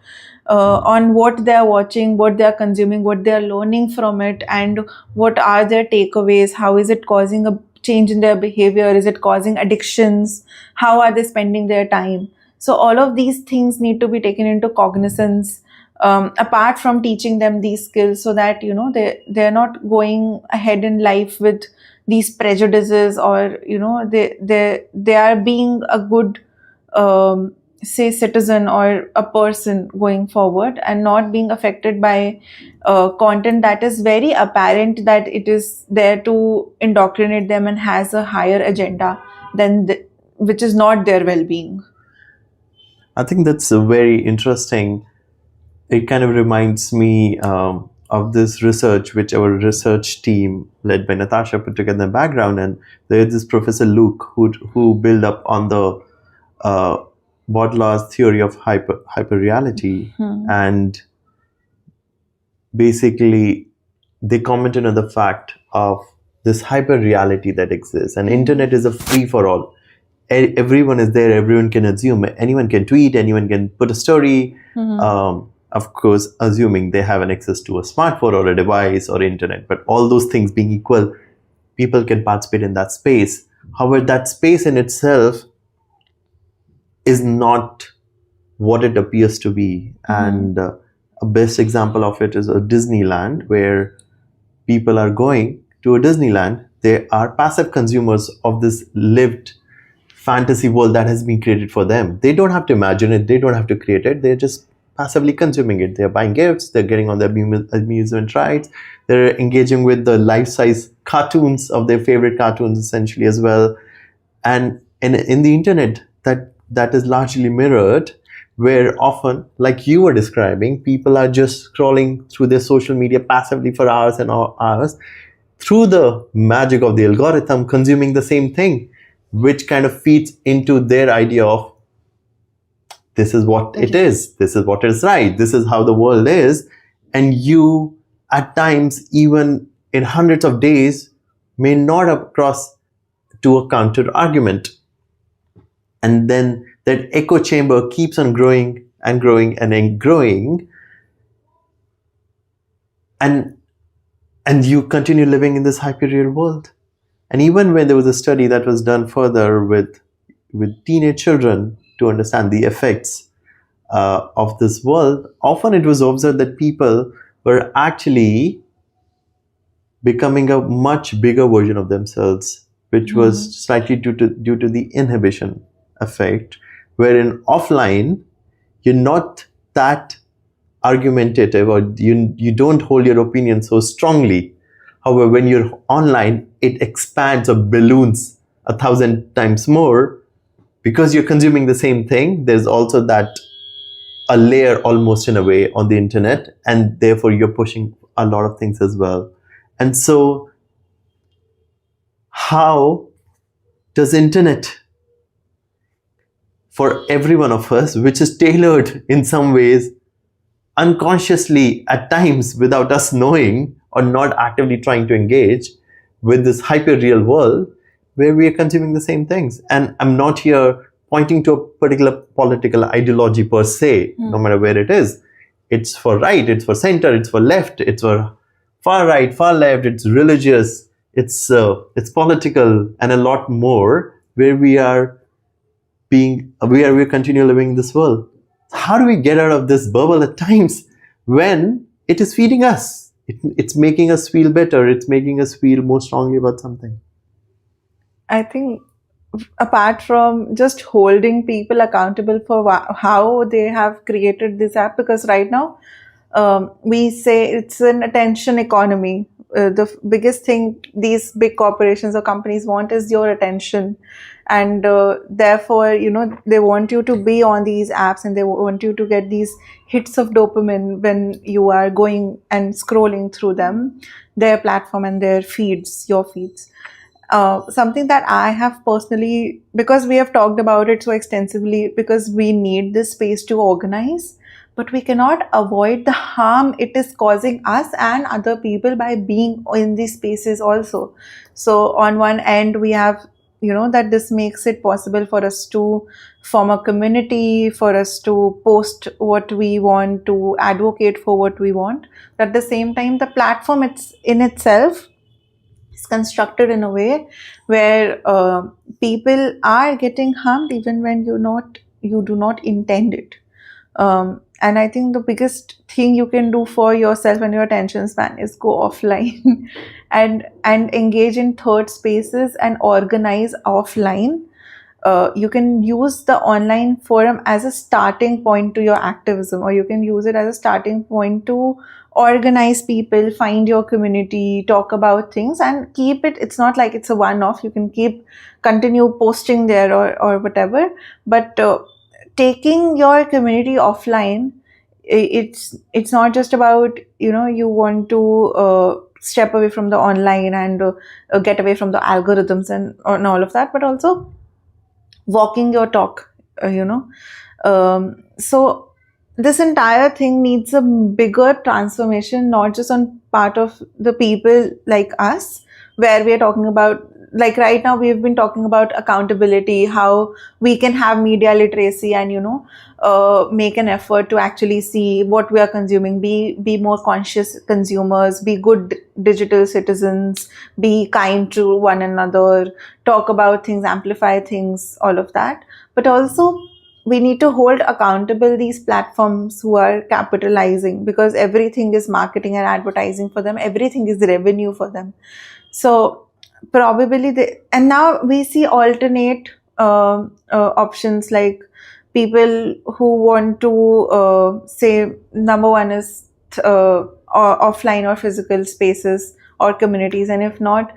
on what they are watching, what they are consuming, what they are learning from it, and what are their takeaways. How is it causing a change in their behavior? Is it causing addictions? How are they spending their time? So all of these things need to be taken into cognizance, apart from teaching them these skills, so that they're not going ahead in life with these prejudices, or they are being a good, say, citizen or a person going forward, and not being affected by content that is very apparent that it is there to indoctrinate them and has a higher agenda which is not their well-being. I think that's a very interesting. It kind of reminds me of this research which our research team led by Natasha put together in the background, and there's this Professor Luke who built up on the Baudrillard's theory of hyperreality, and basically they commented on the fact of this hyperreality that exists, and internet is a free for all. Everyone is there, everyone can assume, anyone can tweet, anyone can put a story, of course assuming they have an access to a smartphone or a device or internet, but all those things being equal, people can participate in that space. However, that space in itself is not what it appears to be. And a best example of it is a Disneyland, where people are going to a Disneyland. They are passive consumers of this lived fantasy world that has been created for them. They don't have to imagine it, they don't have to create it, they're just passively consuming it. They're buying gifts, they're getting on their amusement rides, they're engaging with the life-size cartoons of their favorite cartoons essentially as well. And in the internet, that is largely mirrored, where often, like you were describing, people are just scrolling through their social media passively for hours and hours, through the magic of the algorithm, consuming the same thing, which kind of feeds into their idea of this is what it is, this is what is right, this is how the world is. And you, at times, even in hundreds of days, may not have crossed to a counter argument. And then that echo chamber keeps on growing and growing and then growing. And you continue living in this hyperreal world. And even when there was a study that was done further with teenage children to understand the effects of this world, often it was observed that people were actually becoming a much bigger version of themselves, which was slightly due to the inhibition effect, wherein offline you're not that argumentative, or you don't hold your opinion so strongly. However, when you're online, it expands or balloons 1,000 times more, because you're consuming the same thing. There's also that a layer almost in a way on the internet, and therefore you're pushing a lot of things as well. And so how does internet, for every one of us, which is tailored in some ways unconsciously at times without us knowing or not actively trying to engage with this hyper-real world where we are consuming the same things? And I'm not here pointing to a particular political ideology per se, no matter where it is. It's for right, it's for center, it's for left, it's for far right, far left, it's religious, it's political, and a lot more, where we continue living in this world. How do we get out of this bubble at times when it is feeding us? It's making us feel better. It's making us feel more strongly about something. I think, apart from just holding people accountable for how they have created this app, because right now we say it's an attention economy. The biggest thing these big corporations or companies want is your attention, and therefore they want you to be on these apps, and they want you to get these hits of dopamine when you are going and scrolling through them, their platform and their feeds, your feeds. something that I have personally, because we have talked about it so extensively, because we need this space to organize, but we cannot avoid the harm it is causing us and other people by being in these spaces also. So on one end, we have, that this makes it possible for us to form a community, for us to post what we want, to advocate for what we want. At the same time, the platform it's in itself is constructed in a way where people are getting harmed even when you do not intend it. And I think the biggest thing you can do for yourself and your attention span is go offline and engage in third spaces and organize offline. You can use the online forum as a starting point to your activism, or you can use it as a starting point to organize people, find your community, talk about things, and keep it. It's not like it's a one-off. You can continue posting there or whatever, but taking your community offline, it's not just about you want to step away from the online and get away from the algorithms and all of that, but also walking your talk. So this entire thing needs a bigger transformation, not just on part of the people like us, where we are talking about, like right now we've been talking about accountability, how we can have media literacy and make an effort to actually see what we are consuming, be more conscious consumers, be good digital citizens, be kind to one another, talk about things, amplify things, all of that. But also we need to hold accountable these platforms who are capitalizing, because everything is marketing and advertising for them, everything is revenue for them. So probably and now we see alternate options, like people who want to say number one is offline or physical spaces or communities, and if not,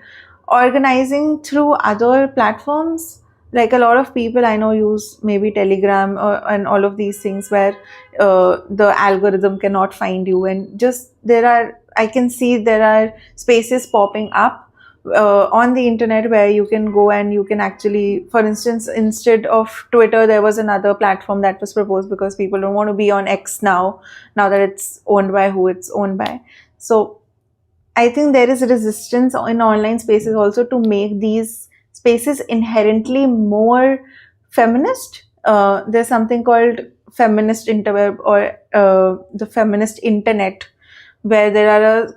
organizing through other platforms. Like a lot of people I know use maybe Telegram and all of these things where the algorithm cannot find you, and just I can see there are spaces popping up on the internet where you can go and you can actually, for instance, instead of Twitter, there was another platform that was proposed because people don't want to be on X now that it's owned by who it's owned by. So I think there is resistance in online spaces also to make these spaces inherently more feminist. There's something called feminist interweb, or the feminist internet, where there are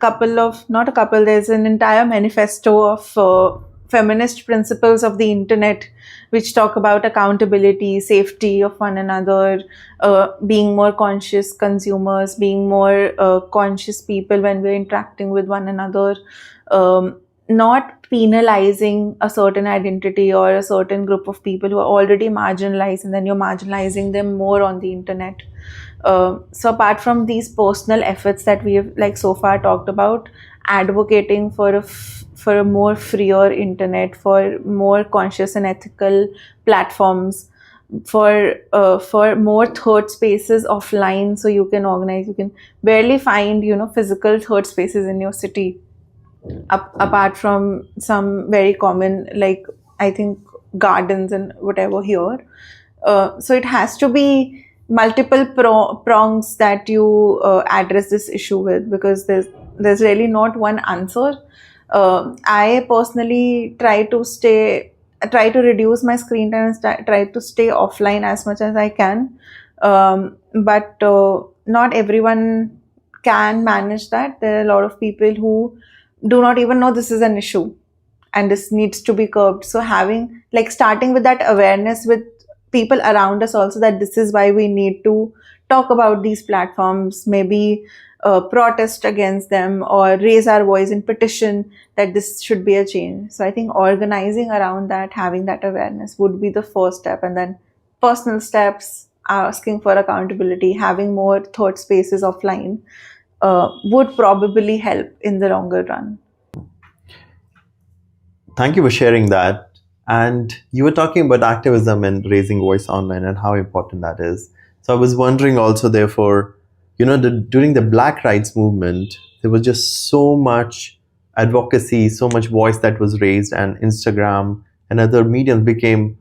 there's an entire manifesto of feminist principles of the internet, which talk about accountability, safety of one another, being more conscious consumers, being more conscious people when we're interacting with one another, not penalizing a certain identity or a certain group of people who are already marginalized, and then you're marginalizing them more on the internet. So apart from these personal efforts that we have like so far talked about, advocating for a more freer internet, for more conscious and ethical platforms, for more third spaces offline, so you can organize. You can barely find physical third spaces in your city, apart from some very common, like I think gardens and whatever here. So it has to be multiple prongs that you address this issue with, because there's really not one answer. I personally try to reduce my screen time and try to stay offline as much as I can, but not everyone can manage that. There are a lot of people who do not even know this is an issue and this needs to be curbed. So starting with that awareness with people around us also, that this is why we need to talk about these platforms, maybe protest against them or raise our voice in petition that this should be a change. So I think organizing around that, having that awareness would be the first step, and then personal steps, asking for accountability, having more thought spaces offline would probably help in the longer run. Thank you for sharing that. And you were talking about activism and raising voice online and how important that is. So I was wondering also, therefore, during the Black Rights Movement, there was just so much advocacy, so much voice that was raised, and Instagram and other mediums became,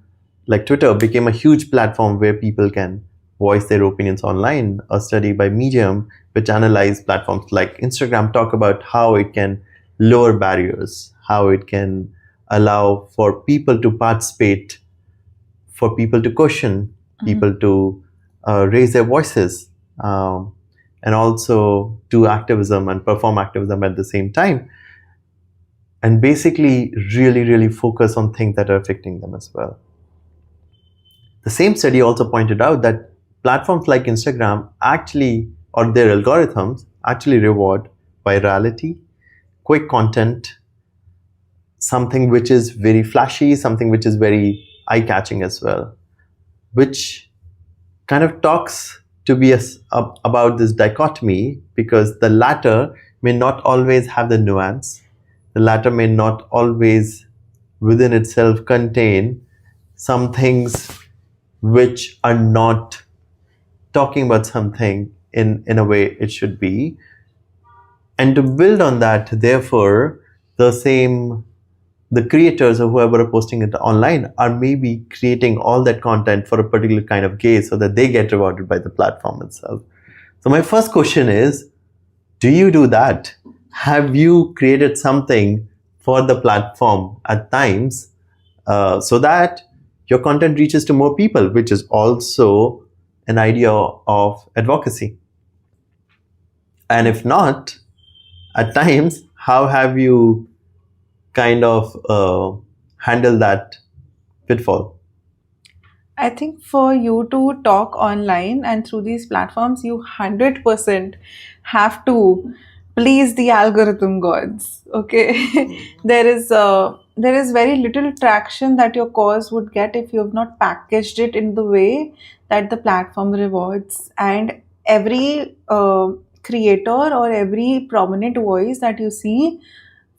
like Twitter, became a huge platform where people can voice their opinions online. A study by Medium, which analyzed platforms like Instagram, talk about how it can lower barriers, how it can allow for people to participate, for people to question, people to raise their voices, and also do activism and perform activism at the same time, and basically really, really focus on things that are affecting them as well. The same study also pointed out that platforms like Instagram actually, or their algorithms, actually reward virality, quick content, something which is very flashy, something which is very eye-catching as well, which kind of talks to be about this dichotomy, because the latter may not always have the nuance. The latter may not always within itself contain some things which are not talking about something in a way it should be. And to build on that, therefore, the creators or whoever are posting it online are maybe creating all that content for a particular kind of gaze so that they get rewarded by the platform itself. So my first question is, do you do that? Have you created something for the platform at times so that your content reaches to more people, which is also an idea of advocacy? And if not, at times, how have you kind of handle that pitfall? I think for you to talk online and through these platforms, you 100% have to please the algorithm gods. Okay, there is very little traction that your cause would get if you have not packaged it in the way that the platform rewards. And every creator or every prominent voice that you see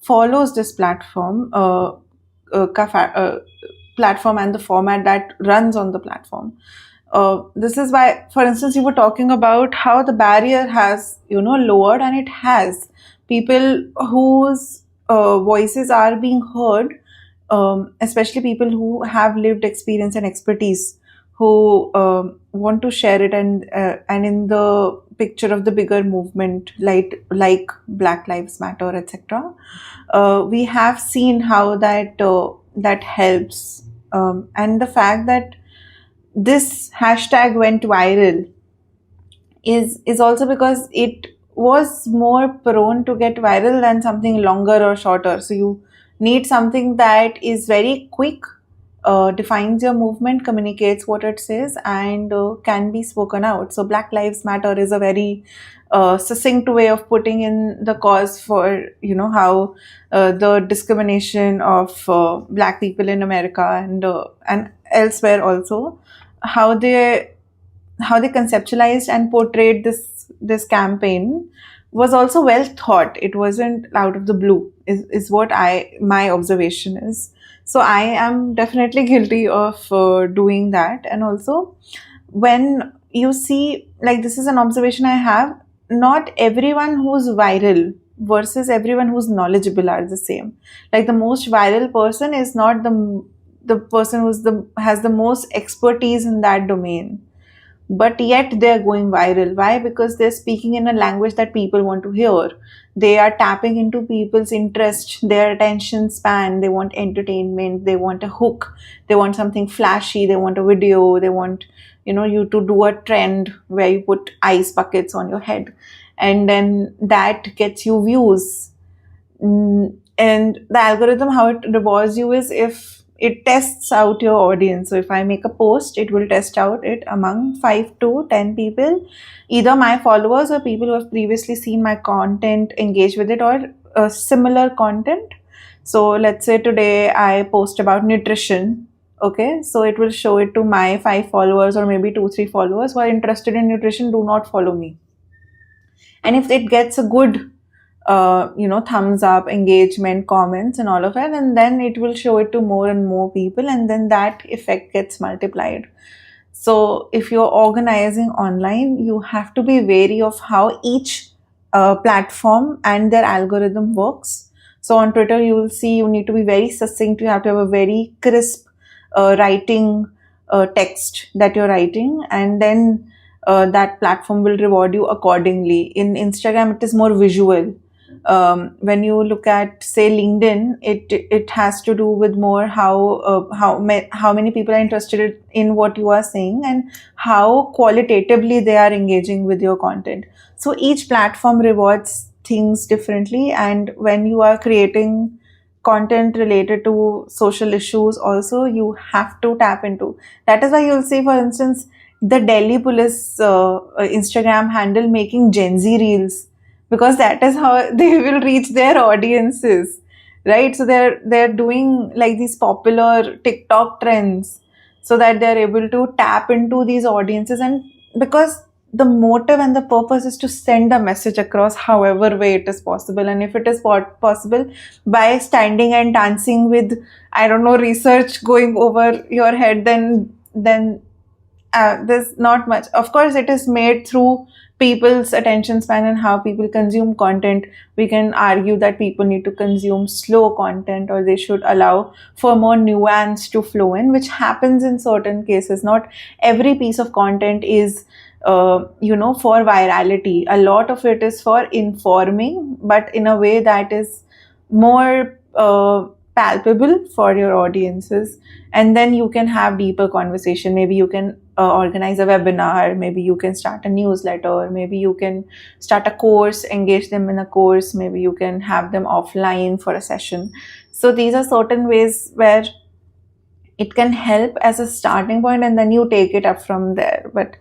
follows this platform and the format that runs on the platform. This is why, for instance, you were talking about how the barrier has, lowered, and it has. People whose voices are being heard, especially people who have lived experience and expertise, who want to share it, and in the picture of the bigger movement, like Black Lives Matter, etc. We have seen how that helps, and the fact that this hashtag went viral is also because it was more prone to get viral than something longer or shorter. So you need something that is very quick, defines your movement, communicates what it says, and can be spoken out. So Black Lives Matter is a very succinct way of putting in the cause for how the discrimination of Black people in America and elsewhere also, how they conceptualized and portrayed this campaign was also well thought. It wasn't out of the blue, is what my observation is. So I am definitely guilty of doing that. And also, when you see, like, this is an observation I have, not everyone who's viral versus everyone who's knowledgeable are the same. Like, the most viral person is not the person has the most expertise in that domain, but yet they're going viral. Why? Because they're speaking in a language that people want to hear. They are tapping into people's interest, their attention span. They want entertainment, they want a hook, they want something flashy, they want a video, they want you to do a trend where you put ice buckets on your head, and then that gets you views. And the algorithm, how it rewards you is if it tests out your audience. So if I make a post, it will test out it among 5 to 10 people, either my followers or people who have previously seen my content, engage with it, or similar content. So let's say today I post about nutrition. Okay, so it will show it to my 5 followers or maybe 2-3 followers who are interested in nutrition, do not follow me. And if it gets a good thumbs up, engagement, comments, and all of that, and then it will show it to more and more people, and then that effect gets multiplied. So if you're organizing online, you have to be wary of how each platform and their algorithm works. So on Twitter, you will see you need to be very succinct. You have to have a very crisp writing text that you're writing, and then that platform will reward you accordingly. In Instagram, it is more visual. When you look at, say, LinkedIn, it has to do with more how many people are interested in what you are saying and how qualitatively they are engaging with your content. So each platform rewards things differently, and when you are creating content related to social issues also, you have to tap into. That is why you'll see, for instance, the Delhi police Instagram handle making Gen Z reels, because that is how they will reach their audiences, right? So they're doing like these popular TikTok trends so that they're able to tap into these audiences. And because the motive and the purpose is to send a message across however way it is possible, and if it is possible by standing and dancing with, I don't know, research going over your head, then there's not much. Of course, it is made through people's attention span and how people consume content. We can argue that people need to consume slow content, or they should allow for more nuance to flow in, which happens in certain cases. Not every piece of content is for virality. A lot of it is for informing, but in a way that is more palpable for your audiences. And then you can have deeper conversation. Maybe you can organize a webinar, maybe you can start a newsletter, maybe you can start a course, engage them in a course, maybe you can have them offline for a session. So these are certain ways where it can help as a starting point, and then you take it up from there. But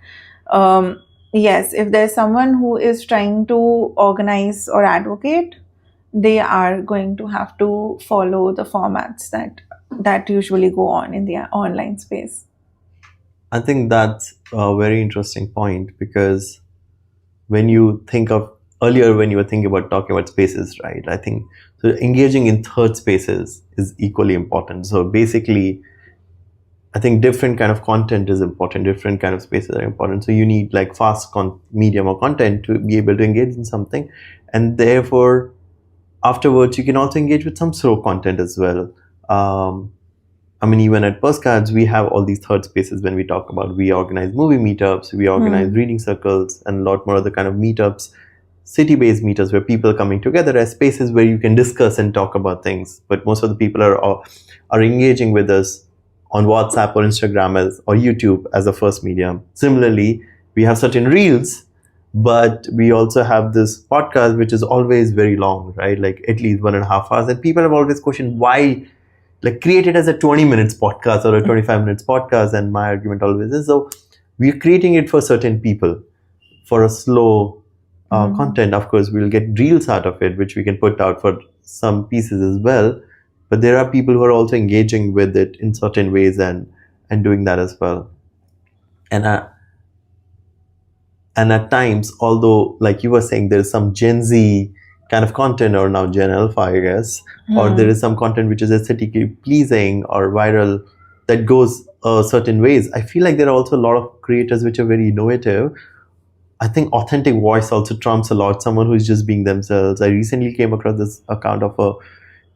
yes, if there's someone who is trying to organize or advocate, they are going to have to follow the formats that usually go on in the online space. I think that's a very interesting point, because when you think of earlier, when you were thinking about talking about spaces, right? I think so engaging in third spaces is equally important. So basically, I think different kind of content is important. Different kind of spaces are important. So you need like fast medium or content to be able to engage in something, and therefore afterwards you can also engage with some slow content as well. I mean, even at Postcards, we have all these third spaces when we talk about, we organize movie meetups, we organize reading circles, and a lot more other kind of meetups, city-based meetups where people are coming together as spaces where you can discuss and talk about things. But most of the people are engaging with us on WhatsApp or Instagram or YouTube as the first medium. Similarly, we have certain reels, but we also have this podcast, which is always very long, right? Like at least 1.5 hours. And people have always questioned why, like, create it as a 20 minutes podcast or a 25 minutes podcast. And my argument always is, so we're creating it for certain people for a slow content. Of course, we'll get reels out of it, which we can put out for some pieces as well. But there are people who are also engaging with it in certain ways and doing that as well. And at times, although, like you were saying, there's some Gen Z kind of content, or now Gen Alpha, I guess, or there is some content which is aesthetically pleasing or viral that goes certain ways. I feel like there are also a lot of creators which are very innovative. I think authentic voice also trumps a lot. Someone who is just being themselves. I recently came across this account of a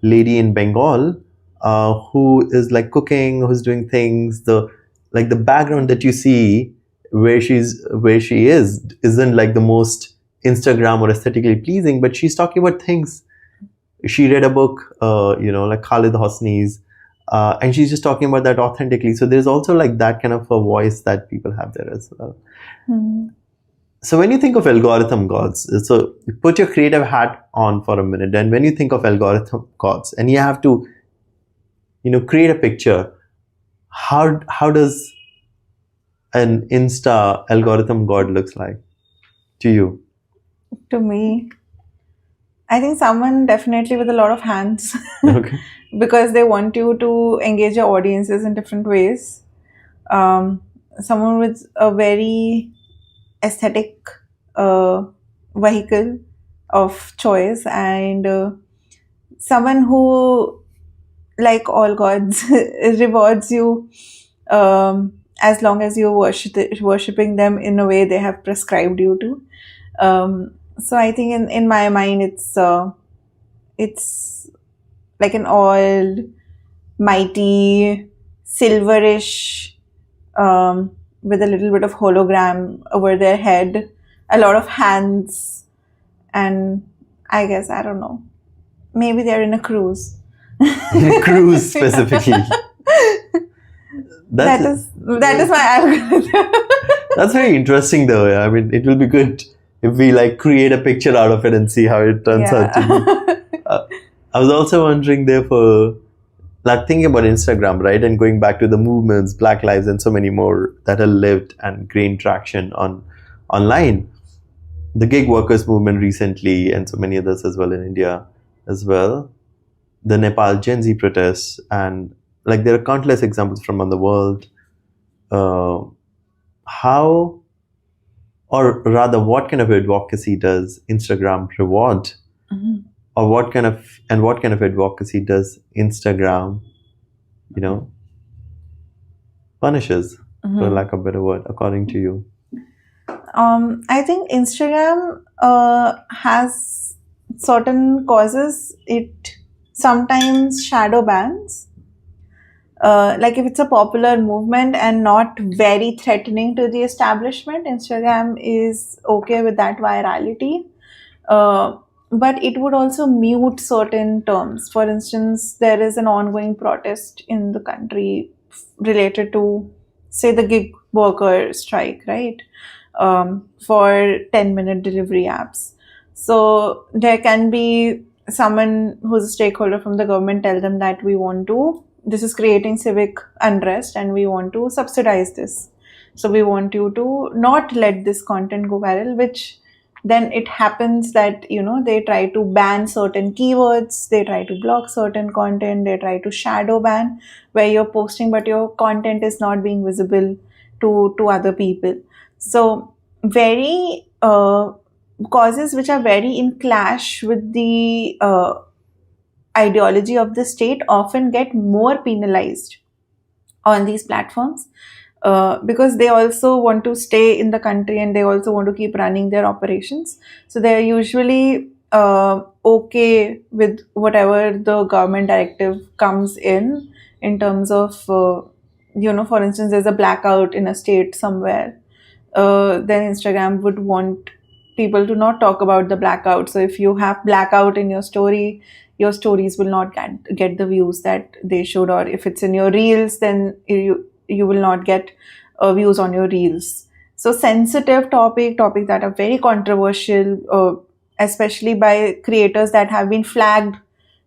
lady in Bengal who is like cooking, who's doing things. The background that you see where she is isn't like the most Instagram or aesthetically pleasing, but she's talking about things. She read a book, like Khalid Hosni's, and she's just talking about that authentically. So there's also like that kind of a voice that people have there as well. So when you think of algorithm gods, so you put your creative hat on for a minute, and when you think of algorithm gods, and you have to, create a picture, how does an Insta algorithm god looks like to you? To me, I think someone definitely with a lot of hands. Okay. Because they want you to engage your audiences in different ways. Someone with a very aesthetic vehicle of choice, and someone who, like all gods, rewards you as long as you're worshipping them in a way they have prescribed you to. So I think in my mind, it's like an all mighty silverish, with a little bit of hologram over their head, a lot of hands, and I guess, I don't know, maybe they're in a cruise. Cruise specifically. That is my algorithm. That's very interesting, though. I mean, it will be good if we like create a picture out of it and see how it turns out to be. I was also wondering, therefore, like thinking about Instagram, right, and going back to the movements, Black Lives, and so many more that have lived and gained traction online. The gig workers movement recently, and so many others as well in India as well. The Nepal Gen Z protests, and like there are countless examples from around the world. How, or rather, what kind of advocacy does Instagram reward, or what kind of advocacy does Instagram, punishes, for lack of a better word, according to you? I think Instagram has certain causes. It sometimes shadow bans. Like if it's a popular movement and not very threatening to the establishment, Instagram is okay with that virality. But it would also mute certain terms. For instance, there is an ongoing protest in the country related to, say, the gig worker strike, right? For 10-minute delivery apps. So there can be someone who's a stakeholder from the government tell them that this is creating civic unrest and we want to subsidize this. So we want you to not let this content go viral, which then it happens that, they try to ban certain keywords, they try to block certain content, they try to shadow ban where you're posting, but your content is not being visible to other people. So very causes which are very in clash with the ideology of the state often get more penalized on these platforms, because they also want to stay in the country and they also want to keep running their operations. So they're usually okay with whatever the government directive comes in terms of, for instance, there's a blackout in a state somewhere. Then Instagram would want people to not talk about the blackout. So if you have blackout in your story, your stories will not get the views that they should. Or if it's in your reels, then you will not get views on your reels. So sensitive topics that are very controversial, especially by creators that have been flagged,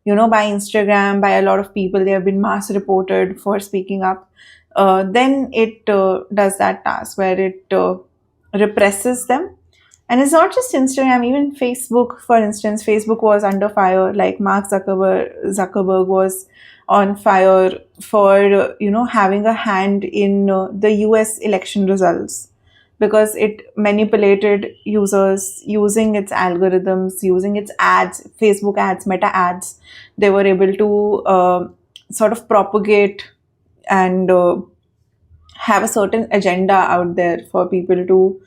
by Instagram, by a lot of people. They have been mass reported for speaking up. Then it does that task where it represses them. And it's not just Instagram, even Facebook, for instance. Facebook was under fire, like Mark Zuckerberg was on fire for, having a hand in the US election results, because it manipulated users using its algorithms, using its ads, Facebook ads, Meta ads. They were able to sort of propagate and have a certain agenda out there for people to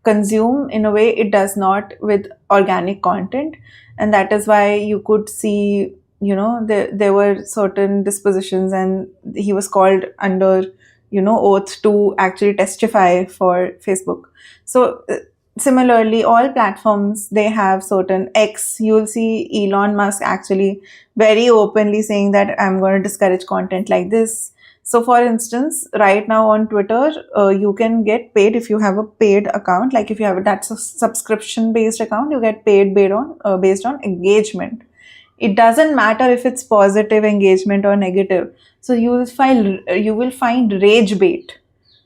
consume in a way it does not with organic content. And that is why you could see, there were certain dispositions, and he was called under, oath to actually testify for Facebook. So similarly, all platforms, they have certain X. You'll see Elon Musk actually very openly saying that I'm going to discourage content like this. So for instance, right now on Twitter, you can get paid if you have a paid account. Like if you have that's a subscription based account, you get paid based on engagement. It doesn't matter if it's positive engagement or negative. So you will find rage bait,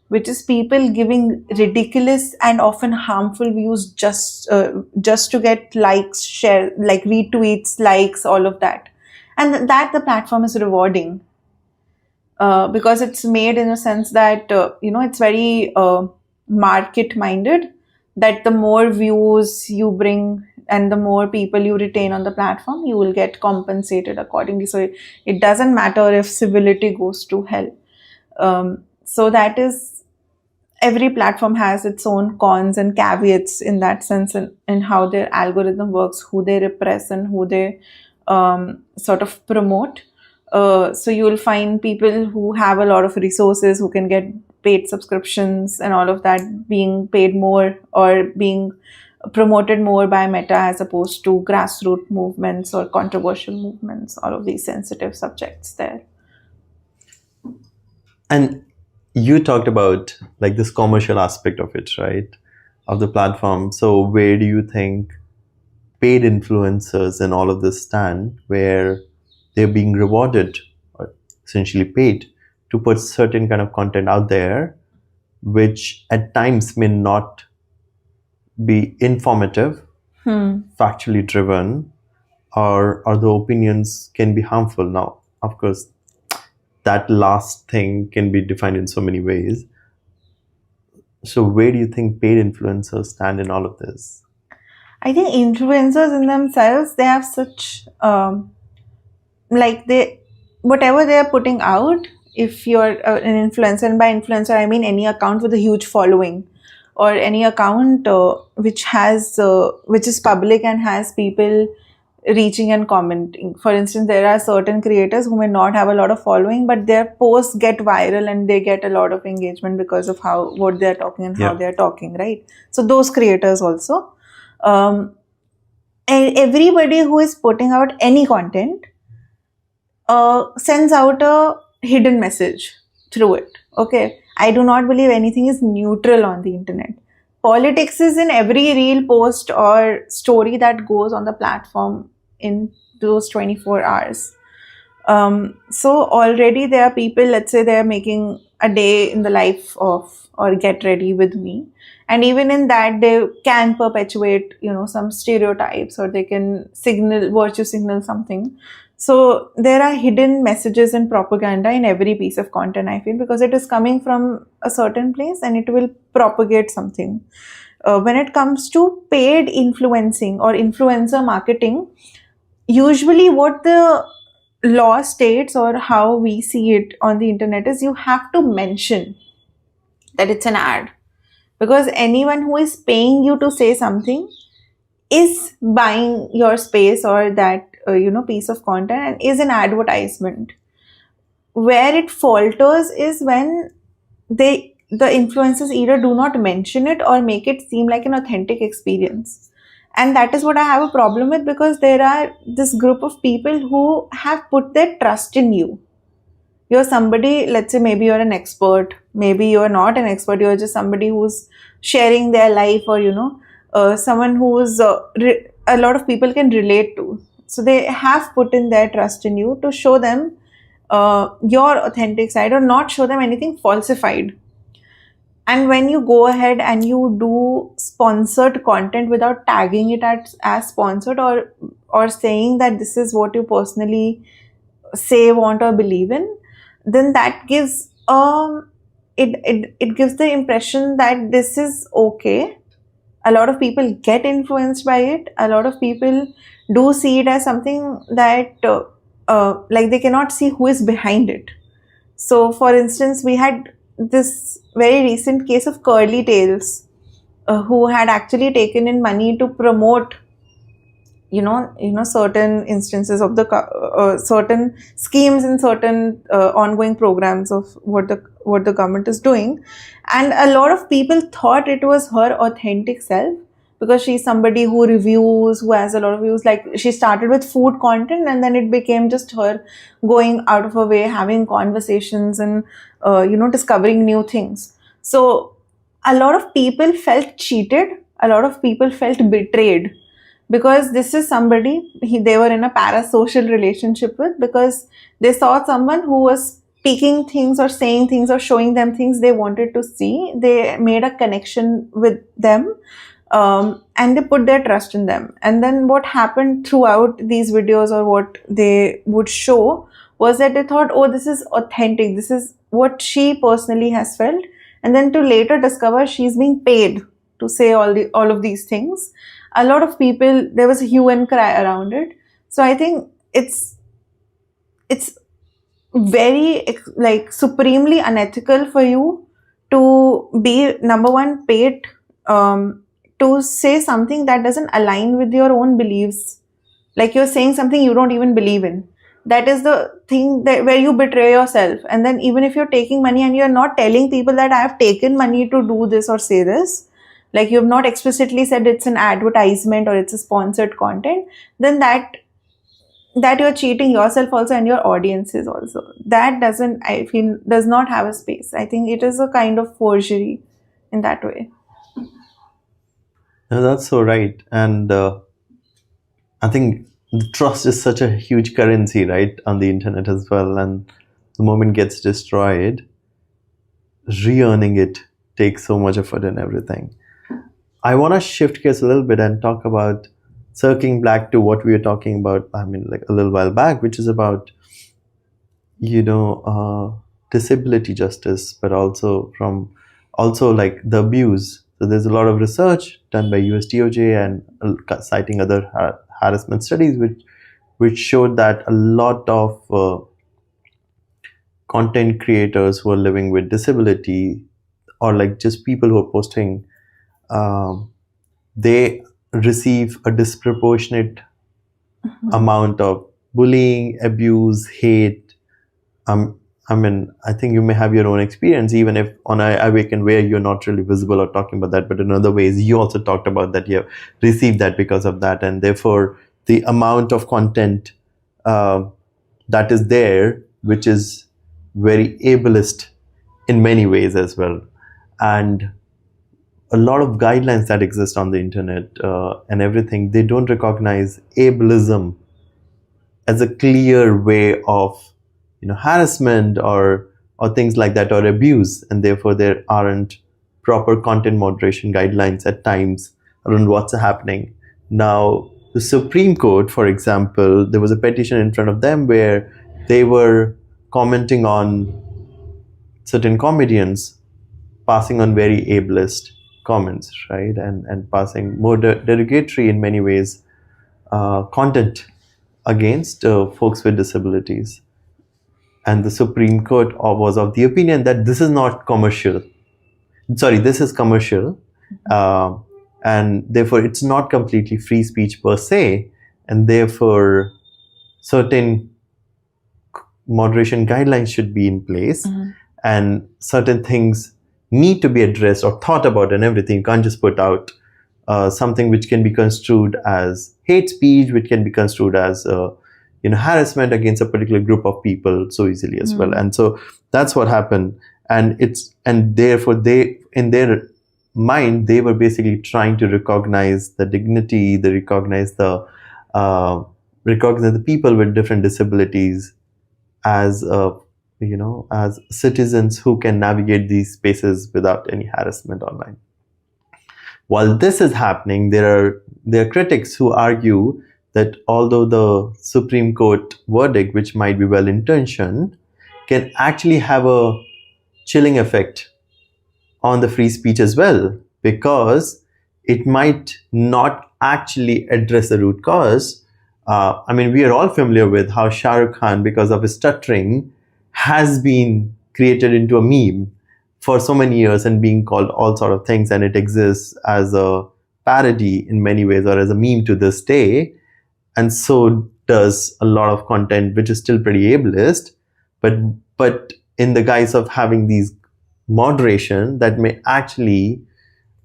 which is people giving ridiculous and often harmful views just to get likes, share, like retweets, likes, all of that. And that the platform is rewarding. Because it's made in a sense that, it's very market minded, that the more views you bring and the more people you retain on the platform, you will get compensated accordingly. So it doesn't matter if civility goes to hell. So that is, every platform has its own cons and caveats in that sense, in how their algorithm works, who they repress and who they sort of promote. So you will find people who have a lot of resources who can get paid subscriptions and all of that being paid more or being promoted more by Meta as opposed to grassroots movements or controversial movements, all of these sensitive subjects there. And you talked about like this commercial aspect of it, right? Of the platform. So where do you think paid influencers and all of this stand, where they're being rewarded or essentially paid to put certain kind of content out there, which at times may not be informative, factually driven, or the opinions can be harmful? Now, of course, that last thing can be defined in so many ways. So where do you think paid influencers stand in all of this? I think influencers in themselves, they have such whatever they are putting out, if you're an influencer, and by influencer I mean any account with a huge following or any account which is public and has people reaching and commenting. For instance, there are certain creators who may not have a lot of following, but their posts get viral and they get a lot of engagement because of what they're talking and how they're talking, right? So those creators also, and everybody who is putting out any content sends out a hidden message through it. Okay, I do not believe anything is neutral on the internet. Politics is in every reel, post or story that goes on the platform in those 24 hours. So already there are people, let's say they're making a day in the life of or get ready with me, and even in that they can perpetuate some stereotypes, or they can virtue signal something. So there are hidden messages and propaganda in every piece of content, I feel, because it is coming from a certain place and it will propagate something. When it comes to paid influencing or influencer marketing, usually what the law states or how we see it on the internet is you have to mention that it's an ad, because anyone who is paying you to say something is buying your space or that piece of content and is an advertisement. Where it falters is when the influencers either do not mention it or make it seem like an authentic experience. And that is what I have a problem with, because there are this group of people who have put their trust in you. You're somebody, let's say maybe you're an expert, maybe you're not an expert, you're just somebody who's sharing their life, or someone who's a lot of people can relate to. So they have put in their trust in you to show them your authentic side or not show them anything falsified. And when you go ahead and you do sponsored content without tagging it as sponsored or saying that this is what you personally say, want or believe in, then that gives it gives the impression that this is okay. A lot of people get influenced by it. A lot of people do see it as something that like they cannot see who is behind it. So for instance, we had this very recent case of Curly Tails who had actually taken in money to promote certain instances of the certain schemes and certain ongoing programs of what the government is doing. And a lot of people thought it was her authentic self, because she's somebody who reviews, who has a lot of views. Like, she started with food content and then it became just her going out of her way, having conversations and discovering new things. So a lot of people felt cheated, a lot of people felt betrayed, because this is somebody they were in a parasocial relationship with, because they saw someone who was speaking things or saying things or showing them things they wanted to see. They made a connection with them, and they put their trust in them. And then what happened throughout these videos, or what they would show, was that they thought, oh, this is authentic, this is what she personally has felt. And then to later discover she's being paid to say all of these things. A lot of people, there was a hue and cry around it. So I think it's very supremely unethical for you to be, number one, paid to say something that doesn't align with your own beliefs. Like you're saying something you don't even believe in. That is the thing that where you betray yourself. And then even if you're taking money and you're not telling people that I have taken money to do this or say this, like you have not explicitly said it's an advertisement or it's a sponsored content, then that you're cheating yourself also and your audiences also. That doesn't, I feel, does not have a space. I think it is a kind of forgery in that way. No, that's so right. And I think the trust is such a huge currency, right, on the internet as well. And the moment it gets destroyed, re-earning it takes so much effort and everything. I want to shift gears a little bit and talk about circling back to what we were talking about, I mean, like a little while back, which is about, disability justice, but also like the abuse. So there's a lot of research done by US DOJ and citing other harassment studies, which showed that a lot of content creators who are living with disability, or like just people who are posting, they receive a disproportionate amount of bullying, abuse, hate. I mean, I think you may have your own experience, even if on I Awaken where you're not really visible or talking about that, but in other ways you also talked about that you have received that because of that, and therefore the amount of content that is there, which is very ableist in many ways as well, and a lot of guidelines that exist on the internet and everything, they don't recognize ableism as a clear way of harassment or things like that, or abuse, and therefore there aren't proper content moderation guidelines at times around what's happening. Now, the Supreme Court, for example, there was a petition in front of them where they were commenting on certain comedians passing on very ableist comments, right, and passing more derogatory in many ways content against folks with disabilities. And the Supreme Court was of the opinion that this is not commercial. Sorry, this is commercial. And therefore, it's not completely free speech per se. And therefore, certain moderation guidelines should be in place. And certain things need to be addressed or thought about and everything. You can't just put out something which can be construed as hate speech, which can be construed as harassment against a particular group of people so easily as well. And so that's what happened. And therefore they, in their mind, they were basically trying to recognize the dignity, they recognize the people with different disabilities as as citizens who can navigate these spaces without any harassment online. While this is happening, there are critics who argue that although the Supreme Court verdict, which might be well-intentioned, can actually have a chilling effect on the free speech as well, because it might not actually address the root cause. I mean, we are all familiar with how Shah Rukh Khan, because of his stuttering, has been created into a meme for so many years and being called all sort of things, and it exists as a parody in many ways or as a meme to this day. And so does a lot of content which is still pretty ableist, but in the guise of having these moderation that may actually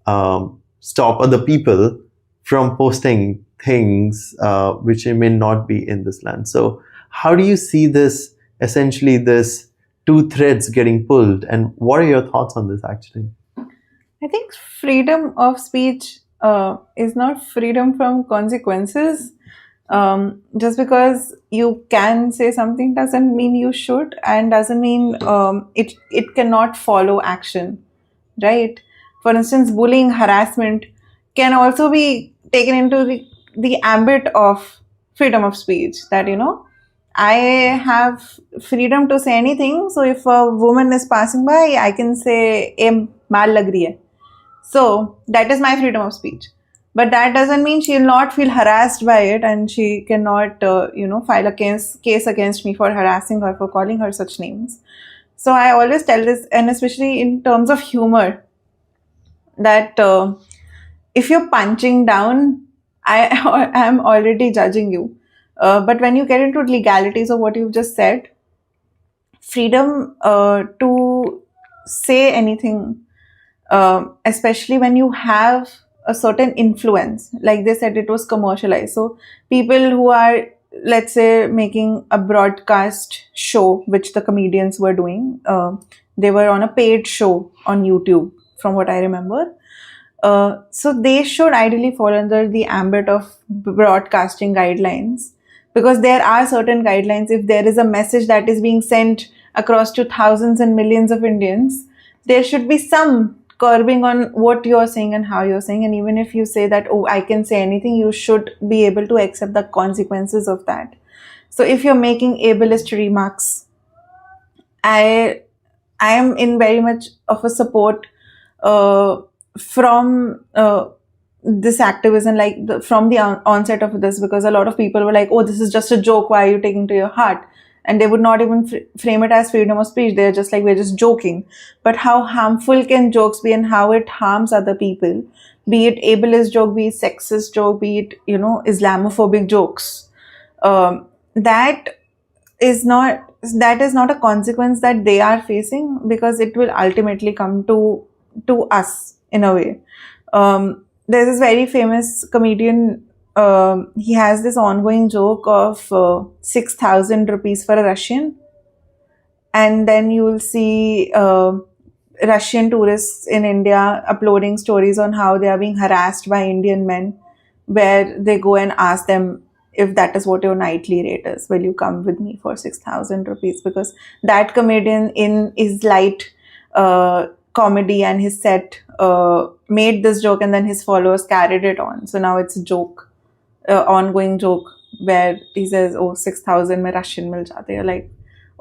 stop other people from posting things which may not be in this land. So how do you see this, essentially this two threads getting pulled, and what are your thoughts on this actually? I think freedom of speech is not freedom from consequences. Just because you can say something doesn't mean you should, and doesn't mean it cannot follow action, right? For instance, bullying, harassment can also be taken into the ambit of freedom of speech, that I have freedom to say anything. So if a woman is passing by, I can say mal lag rahi hai. So that is my freedom of speech. But that doesn't mean she'll not feel harassed by it, and she cannot, file a case against me for harassing her, for calling her such names. So I always tell this, and especially in terms of humor, that if you're punching down, I am already judging you. But when you get into legalities of what you've just said, freedom to say anything, especially when you have a certain influence, like they said, it was commercialized. So people who are, let's say, making a broadcast show, which the comedians were doing, they were on a paid show on YouTube, from what I remember. So they should ideally fall under the ambit of broadcasting guidelines, because there are certain guidelines. If there is a message that is being sent across to thousands and millions of Indians, there should be some curbing on what you're saying and how you're saying. And even if you say that, oh, I can say anything, you should be able to accept the consequences of that. So if you're making ableist remarks, I am in very much of a support from this activism, like from the onset of this, because a lot of people were like, oh, this is just a joke, why are you taking to your heart? And they would not even frame it as freedom of speech. They're just like, we're just joking. But how harmful can jokes be, and how it harms other people, be it ableist joke, be it sexist joke, be it, Islamophobic jokes, that is not a consequence that they are facing, because it will ultimately come to us in a way. There's this very famous comedian. He has this ongoing joke of 6,000 rupees for a Russian, and then you will see Russian tourists in India uploading stories on how they are being harassed by Indian men, where they go and ask them, if that is what your nightly rate is, will you come with me for 6,000 rupees? Because that comedian, in his light comedy and his set, made this joke, and then his followers carried it on. So now it's a joke, ongoing joke, where he says, oh, 6,000 mein Russian mil jate. You're like,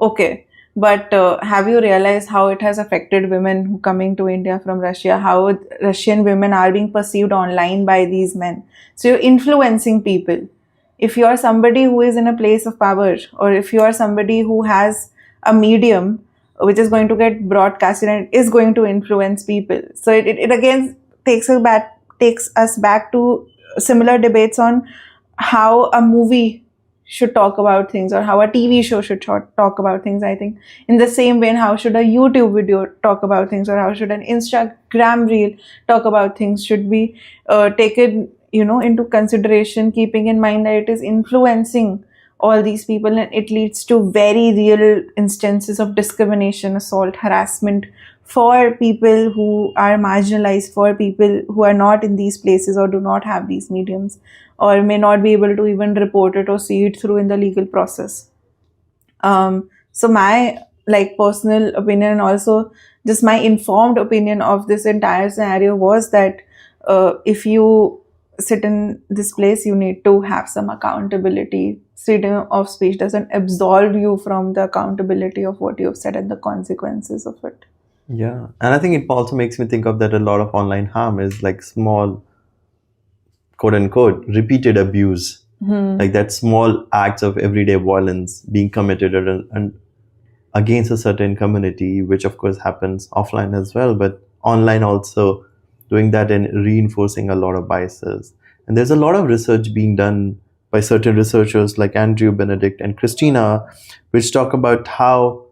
okay. But have you realized how it has affected women who coming to India from Russia? How Russian women are being perceived online by these men. So you're influencing people. If you are somebody who is in a place of power, or if you are somebody who has a medium which is going to get broadcasted and is going to influence people, so it again takes us back to similar debates on how a movie should talk about things, or how a TV show should talk about things. I think in the same vein, how should a YouTube video talk about things, or how should an Instagram reel talk about things, should be taken into consideration, keeping in mind that it is influencing all these people, and it leads to very real instances of discrimination, assault, harassment for people who are marginalized, for people who are not in these places, or do not have these mediums, or may not be able to even report it or see it through in the legal process. So my personal opinion, and also just my informed opinion of this entire scenario, was that if you sit in this place, you need to have some accountability. Freedom of speech doesn't absolve you from the accountability of what you've said and the consequences of it. Yeah, and I think it also makes me think of that a lot of online harm is like small, quote unquote, repeated abuse. Like that small acts of everyday violence being committed and against a certain community, which of course happens offline as well, but online also, doing that and reinforcing a lot of biases. And there's a lot of research being done by certain researchers like Andrew Benedict and Christina, which talk about how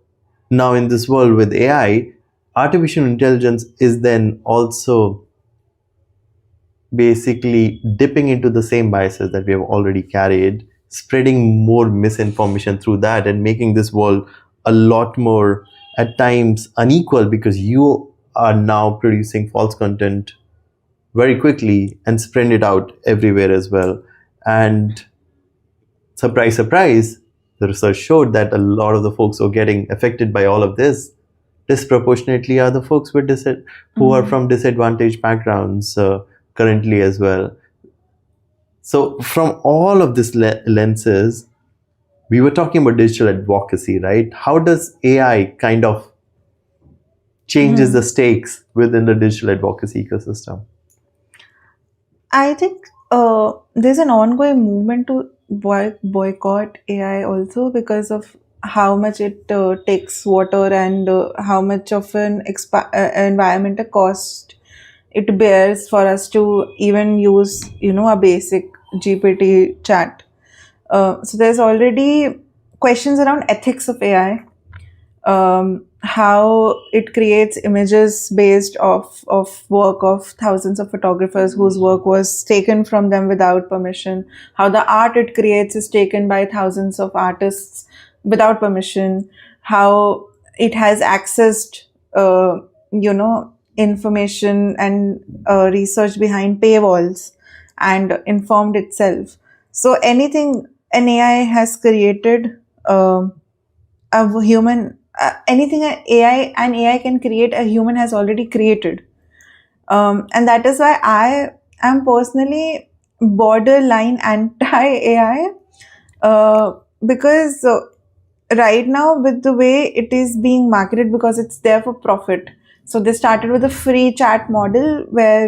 now in this world with AI, artificial intelligence is then also basically dipping into the same biases that we have already carried, spreading more misinformation through that, and making this world a lot more, at times, unequal, because you are now producing false content very quickly and spread it out everywhere as well. And surprise, surprise, the research showed that a lot of the folks who are getting affected by all of this disproportionately are the folks with who are from disadvantaged backgrounds currently as well. So from all of these lenses, we were talking about digital advocacy, right? How does AI kind of changes the stakes within the digital advocacy ecosystem? I think there's an ongoing movement to boycott AI also, because of how much it takes water, and how much of an environmental cost it bears for us to even use, a basic GPT chat. So there's already questions around ethics of AI, how it creates images based of work of thousands of photographers whose work was taken from them without permission, how the art it creates is taken by thousands of artists without permission, how it has accessed information and research behind paywalls and informed itself. So anything an AI has created, a human, anything an AI can create, a human has already created. And that is why I am personally borderline anti-AI, because right now, with the way it is being marketed, because it's there for profit. So they started with a free chat model where,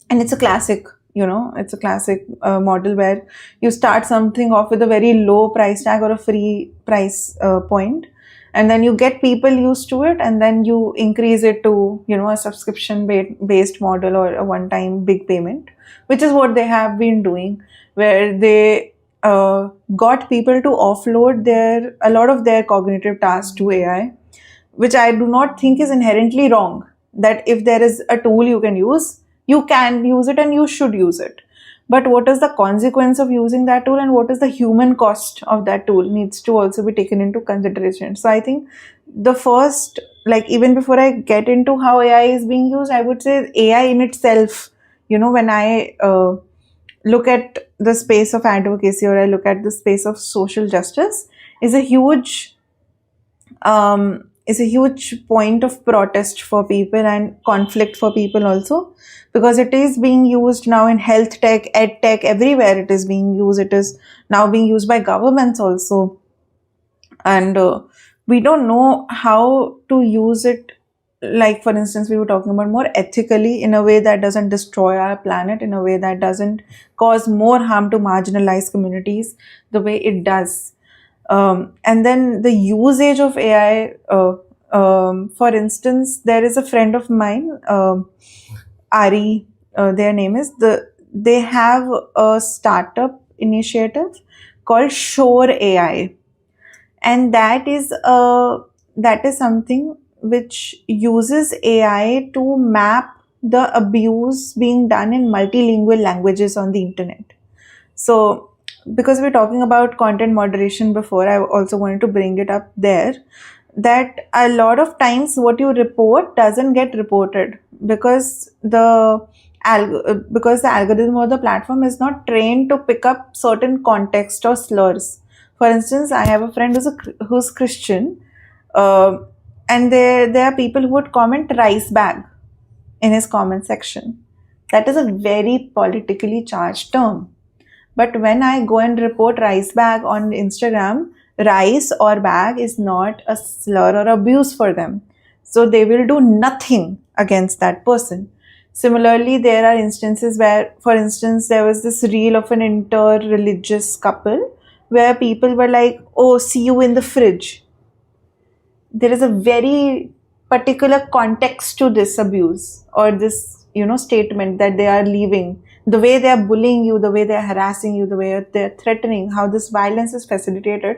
and it's a classic, it's a classic model where you start something off with a very low price tag or a free price point, and then you get people used to it, and then you increase it to, a subscription based model or a one time big payment, which is what they have been doing, where they got people to offload a lot of their cognitive tasks to AI, which I do not think is inherently wrong. That if there is a tool you can use it and you should use it. But what is the consequence of using that tool, and what is the human cost of that tool needs to also be taken into consideration. So I think the first, like, even before I get into how AI is being used, I would say AI in itself, when I look at the space of advocacy, or I look at the space of social justice, is a huge point of protest for people and conflict for people also, because it is being used now in health tech, ed tech, everywhere it is being used. It is now being used by governments also, and we don't know how to use it. Like, for instance, we were talking about more ethically, in a way that doesn't destroy our planet, in a way that doesn't cause more harm to marginalized communities the way it does. And then the usage of AI, for instance, there is a friend of mine, Ari, their name is, they have a startup initiative called Shore AI, and that is something which uses AI to map the abuse being done in multilingual languages on the internet. So, because we're talking about content moderation before, I also wanted to bring it up there, that a lot of times what you report doesn't get reported because the algorithm or the platform is not trained to pick up certain context or slurs. For instance, I have a friend who's Christian, and there are people who would comment rice bag in his comment section. That is a very politically charged term. But when I go and report rice bag on Instagram, rice or bag is not a slur or abuse for them. So they will do nothing against that person. Similarly, there are instances where, for instance, there was this reel of an inter-religious couple where people were like, "Oh, see you in the fridge." There is a very particular context to this abuse or this, statement that they are leaving. The way they are bullying you, the way they are harassing you, the way they're threatening, how this violence is facilitated.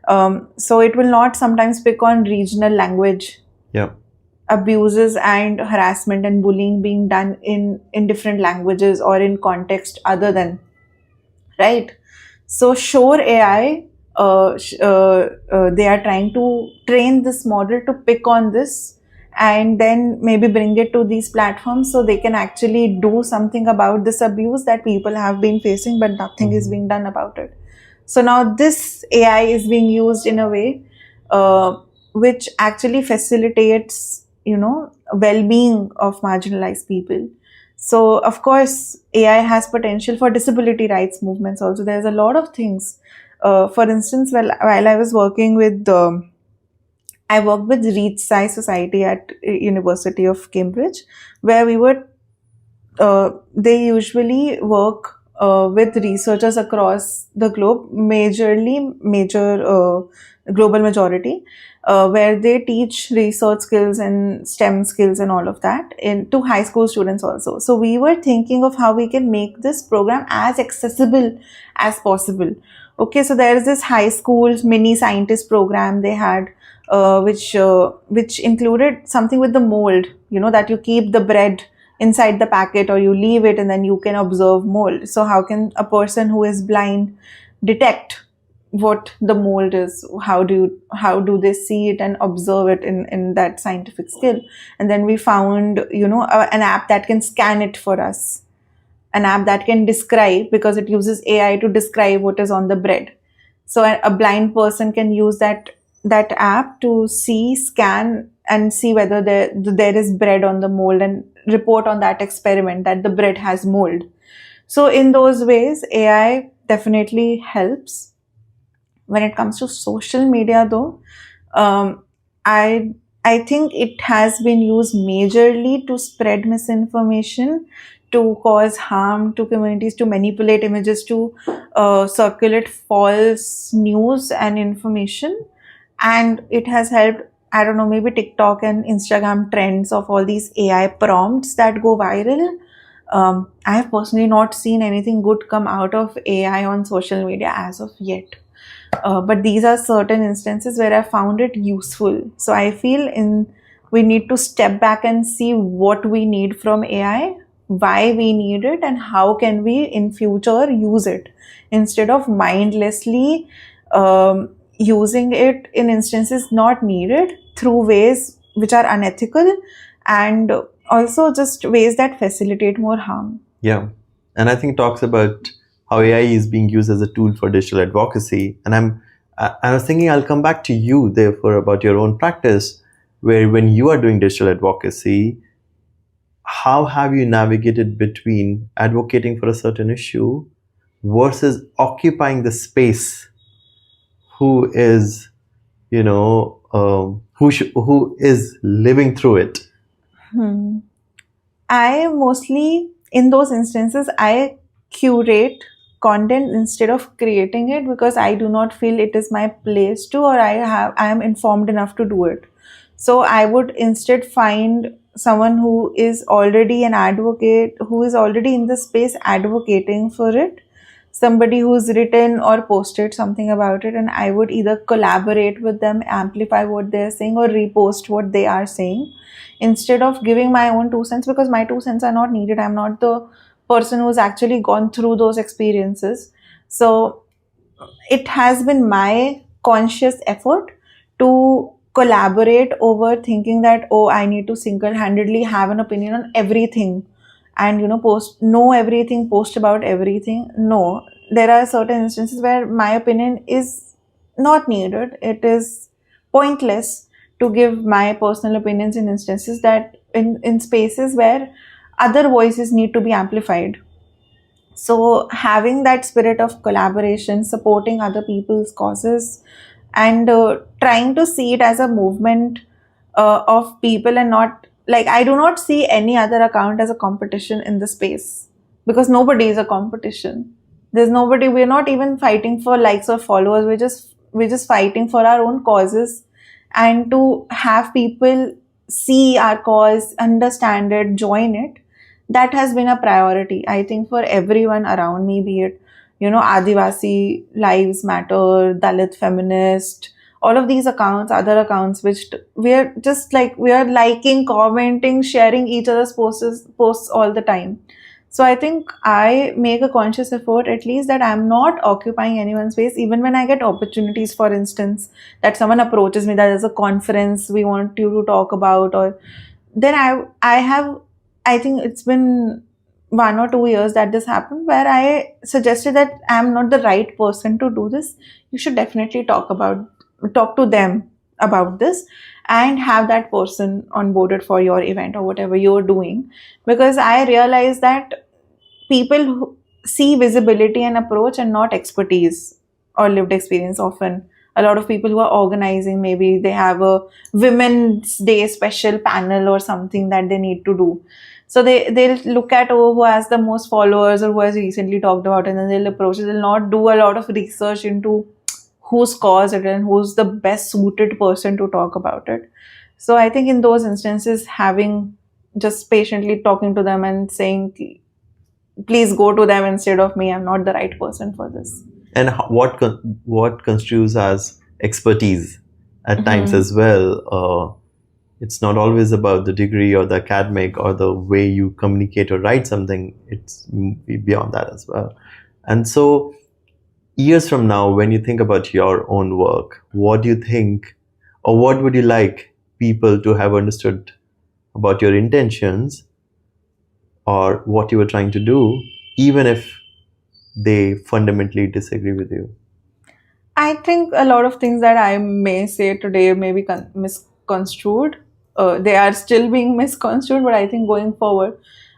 So it will not sometimes pick on regional language. Yeah. Abuses and harassment and bullying being done in different languages or in context other than, right? So Shore AI, they are trying to train this model to pick on this and then maybe bring it to these platforms so they can actually do something about this abuse that people have been facing, but nothing is being done about it. So now this AI is being used in a way which actually facilitates, well-being of marginalized people. So, of course, AI has potential for disability rights movements also. There's a lot of things. For instance, while I was working with, I worked with Reach Size Society at University of Cambridge, where we were, they usually work with researchers across the globe, global majority, where they teach research skills and STEM skills and all of that to high school students also. So we were thinking of how we can make this program as accessible as possible. Okay, so there is this high school mini scientist program they had, which included something with the mold, that you keep the bread inside the packet or you leave it and then you can observe mold. So how can a person who is blind detect what the mold is? How do they see it and observe it in that scientific skill? And then we found an app that can scan it for us, an app that can describe, because it uses AI to describe what is on the bread. So a blind person can use that app to scan and see whether there is bread on the mold and report on that experiment that the bread has mold. So in those ways, AI definitely helps. When it comes to social media, though, I think it has been used majorly to spread misinformation, to cause harm to communities, to manipulate images, to circulate false news and information. And it has helped, I don't know, maybe TikTok and Instagram trends of all these AI prompts that go viral. I have personally not seen anything good come out of AI on social media as of yet. But these are certain instances where I found it useful. So I feel we need to step back and see what we need from AI, why we need it, and how can we in future use it, instead of mindlessly using it in instances not needed through ways which are unethical, and also just ways that facilitate more harm. Yeah. And I think talks about how AI is being used as a tool for digital advocacy. And I was thinking I'll come back to you, therefore, about your own practice, where when you are doing digital advocacy, how have you navigated between advocating for a certain issue versus occupying the space who is, who is living through it? I mostly, in those instances, I curate content instead of creating it, because I do not feel it is my place to, or I am informed enough to do it. So I would instead find someone who is already an advocate, who is already in the space advocating for it, somebody who's written or posted something about it, and I would either collaborate with them, amplify what they're saying, or repost what they are saying, instead of giving my own 2 cents, because my 2 cents are not needed. I'm not the person who's actually gone through those experiences. So it has been my conscious effort to collaborate over thinking that, oh, I need to single-handedly have an opinion on everything and know everything, post about everything. No, there are certain instances where my opinion is not needed. It is pointless to give my personal opinions in instances that in spaces where other voices need to be amplified. So having that spirit of collaboration, supporting other people's causes, and trying to see it as a movement of people, and not like, I do not see any other account as a competition in the space, because nobody is a competition. There's nobody. We're not even fighting for likes or followers. We're just fighting for our own causes, and to have people see our cause, understand it, join it. That has been a priority, I think, for everyone around me, be it, Adivasi Lives Matter, Dalit Feminist, all of these accounts, other accounts, which we are liking, commenting, sharing each other's posts all the time. So I think I make a conscious effort, at least, that I'm not occupying anyone's space, even when I get opportunities, for instance, that someone approaches me, that there's a conference we want you to talk about, or then I think it's been 1 or 2 years that this happened, where I suggested that I'm not the right person to do this. You should definitely talk to them about this, and have that person onboarded for your event or whatever you're doing. Because I realize that people who see visibility and approach, and not expertise or lived experience often. A lot of people who are organizing, maybe they have a Women's Day special panel or something that they need to do. So they'll look at, oh, who has the most followers or who has recently talked about it, and then they'll approach it. They'll not do a lot of research into who's caused it and who's the best suited person to talk about it. So I think in those instances, having just patiently talking to them and saying, please go to them instead of me, I'm not the right person for this. And what construes as expertise at times as well. It's not always about the degree or the academic or the way you communicate or write something. It's beyond that as well. And so years from now, when you think about your own work, what do you think, or what would you like people to have understood about your intentions or what you were trying to do, even if they fundamentally disagree with you? I think a lot of things that I may say today may be misconstrued. They are still being misconstrued, but I think going forward,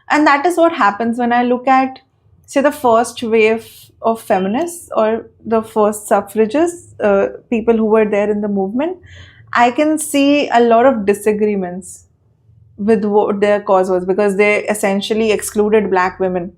and that is what happens when I look at, say, the first wave of feminists or the first suffragists, people who were there in the movement. I can see a lot of disagreements with what their cause was, because they essentially excluded black women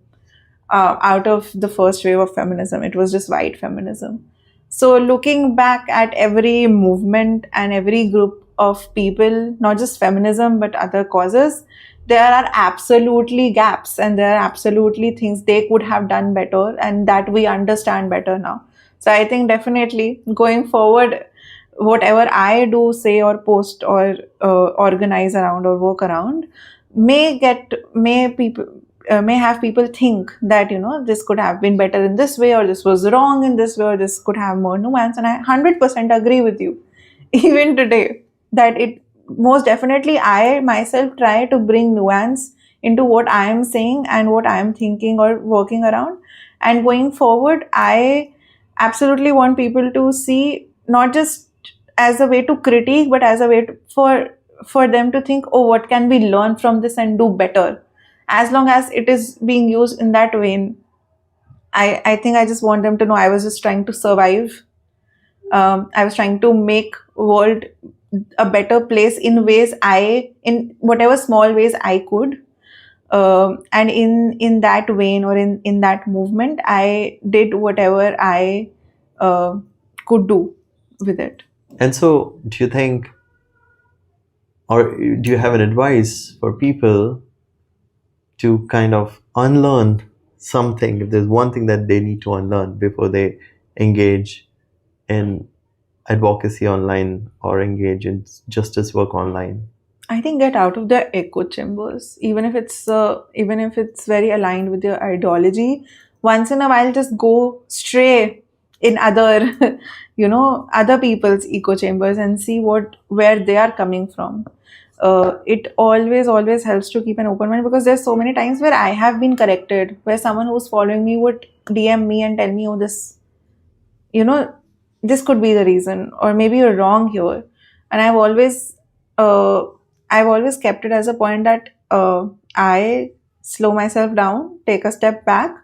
out of the first wave of feminism. It was just white feminism. So looking back at every movement and every group of people, not just feminism but other causes, there are absolutely gaps and there are absolutely things they could have done better and that we understand better now. So I think definitely going forward, whatever I do, say, or post, or organize around or work around, may have people think that, this could have been better in this way, or this was wrong in this way, or this could have more nuance. And I 100% agree with you even today that it most definitely, I myself try to bring nuance into what I am saying and what I am thinking or working around. And going forward, I absolutely want people to see not just as a way to critique, but as a way for them to think, oh, what can we learn from this and do better? As long as it is being used in that vein, I think I just want them to know I was just trying to survive. I was trying to make world a better place in whatever small ways I could. And in that vein, or in that movement, I did whatever I could do with it. And so do you think, or do you have an advice for people to kind of unlearn something, if there's one thing that they need to unlearn before they engage in advocacy online or engage in justice work online? I think get out of their echo chambers, even if it's very aligned with your ideology. Once in a while, just go stray in other, other people's echo chambers and see where they are coming from. It always helps to keep an open mind, because there's so many times where I have been corrected, where someone who's following me would DM me and tell me, oh, this could be the reason, or maybe you're wrong here. And I've always kept it as a point that I slow myself down, take a step back,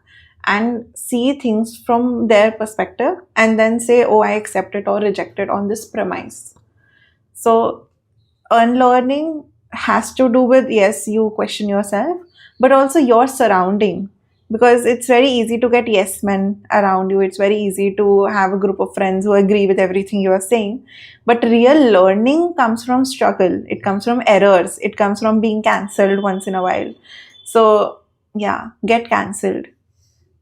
and see things from their perspective, and then say, oh, I accept it or reject it on this premise. So unlearning has to do with, yes, you question yourself, but also your surrounding, because it's very easy to get yes men around you. It's very easy to have a group of friends who agree with everything you are saying. But real learning comes from struggle. It comes from errors. It comes from being cancelled once in a while. So yeah, get cancelled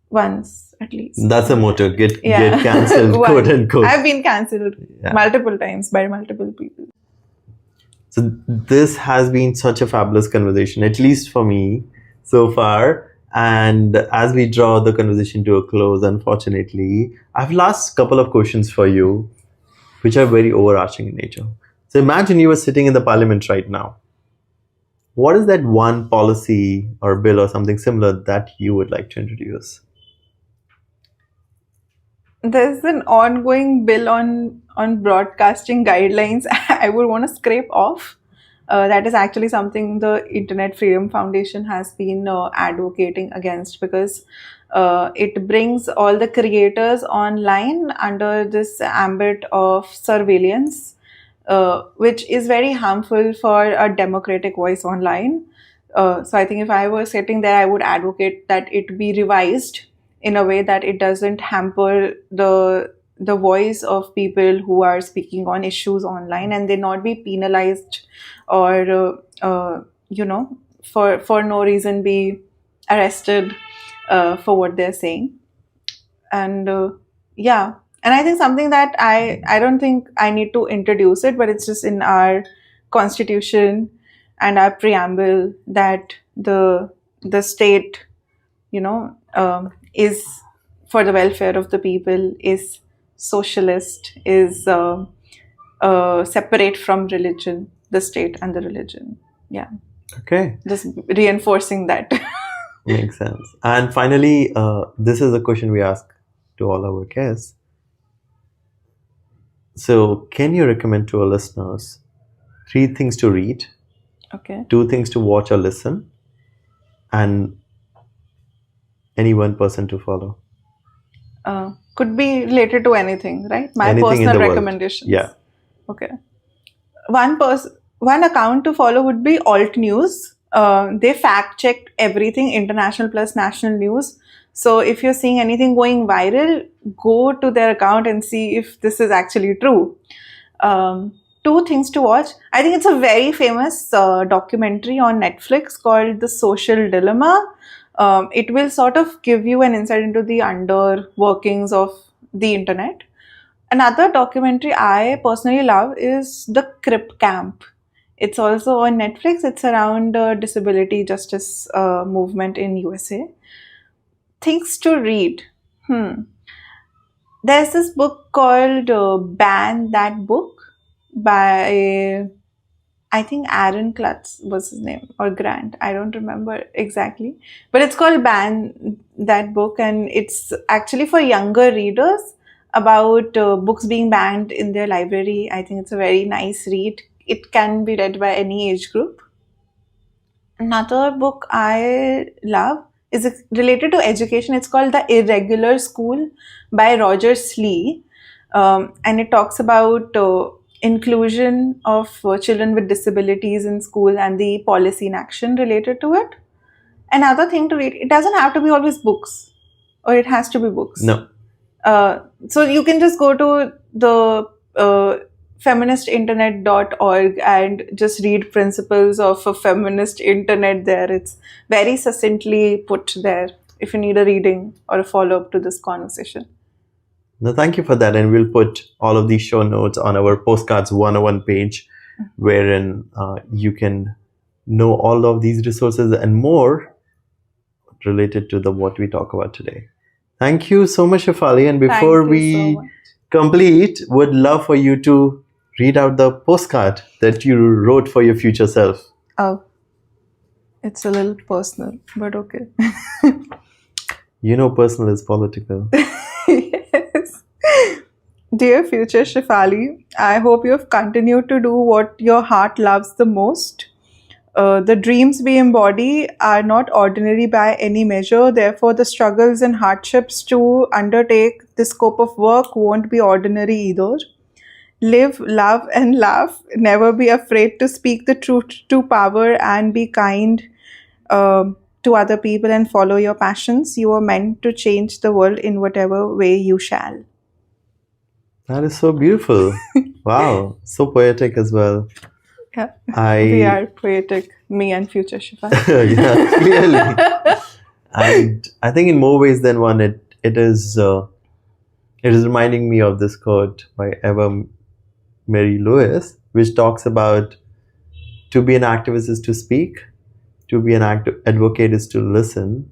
once at least. That's a motto. Get cancelled, quote unquote. I've been cancelled multiple times by multiple people. So this has been such a fabulous conversation, at least for me so far. And as we draw the conversation to a close, unfortunately, I've last couple of questions for you, which are very overarching in nature. So imagine you were sitting in the parliament right now. What is that one policy or bill or something similar that you would like to introduce? There's an ongoing bill on broadcasting guidelines I would want to scrape off. That is actually something the Internet Freedom Foundation has been advocating against, because it brings all the creators online under this ambit of surveillance, which is very harmful for a democratic voice online. So I think if I were sitting there, I would advocate that it be revised in a way that it doesn't hamper the voice of people who are speaking on issues online, and they not be penalized or for no reason be arrested for what they're saying. And yeah, and I think something that I don't think I need to introduce it, but it's just in our constitution and our preamble that the state, is for the welfare of the people, is socialist, is separate from religion, the state and the religion. Yeah, Okay. just reinforcing that. Makes sense. And finally, this is a question we ask to all our guests. So, can you recommend to our listeners 3 things to read, Okay. 2 things to watch or listen, and any one person to follow? Could be related to anything, right? My Anything in personal the world. recommendations. Yeah. Okay. One account to follow would be Alt News. They fact checked everything, international plus national news. So if you're seeing anything going viral, go to their account and see if this is actually true. 2 things to watch. I think it's a very famous documentary on Netflix called The Social Dilemma. It will sort of give you an insight into the under workings of the internet. Another documentary I personally love is The Crip Camp. It's also on Netflix. It's around disability justice movement in USA. Things to read. There's this book called Ban That Book by, I think Aaron Klutz was his name, or Grant. I don't remember exactly. But it's called Ban That Book, and it's actually for younger readers about books being banned in their library. I think it's a very nice read. It can be read by any age group. Another book I love is related to education. It's called The Irregular School by Roger Slee. And it talks about inclusion of children with disabilities in school and the policy in action related to it. Another thing to read, it doesn't have to be always books, or it has to be books. No. So you can just go to the feministinternet.org and just read principles of a feminist internet there. It's very succinctly put there if you need a reading or a follow-up to this conversation. No, thank you for that. And we'll put all of these show notes on our Postcards 101 page, wherein you can know all of these resources and more related to what we talk about today. Thank you so much, Shafali. And before we complete, would love for you to read out the postcard that you wrote for your future self. Oh, it's a little personal, but okay. You know, personal is political. Yes. Dear future Shafali, I hope you have continued to do what your heart loves the most. The dreams we embody are not ordinary by any measure. Therefore, the struggles and hardships to undertake this scope of work won't be ordinary either. Live, love, and laugh. Never be afraid to speak the truth to power, and be kind to other people and follow your passions. You are meant to change the world in whatever way you shall. That is so beautiful. Wow. So poetic as well. Yeah. We are poetic, me and future Shafali. Yeah, clearly. And I think in more ways than one, it is reminding me of this quote by Eva Mary Lewis, which talks about to be an activist is to speak, to be an advocate is to listen,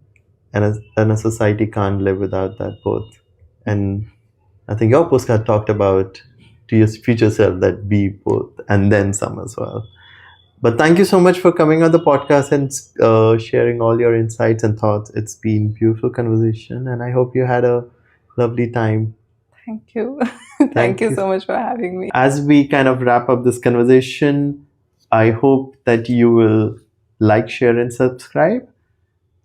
and a society can't live without that both. And I think your postcard talked about to your future self that be both and then some as well. But thank you so much for coming on the podcast and sharing all your insights and thoughts. It's been a beautiful conversation, and I hope you had a lovely time. Thank you. Thank you so much for having me. As we kind of wrap up this conversation, I hope that you will like, share, and subscribe.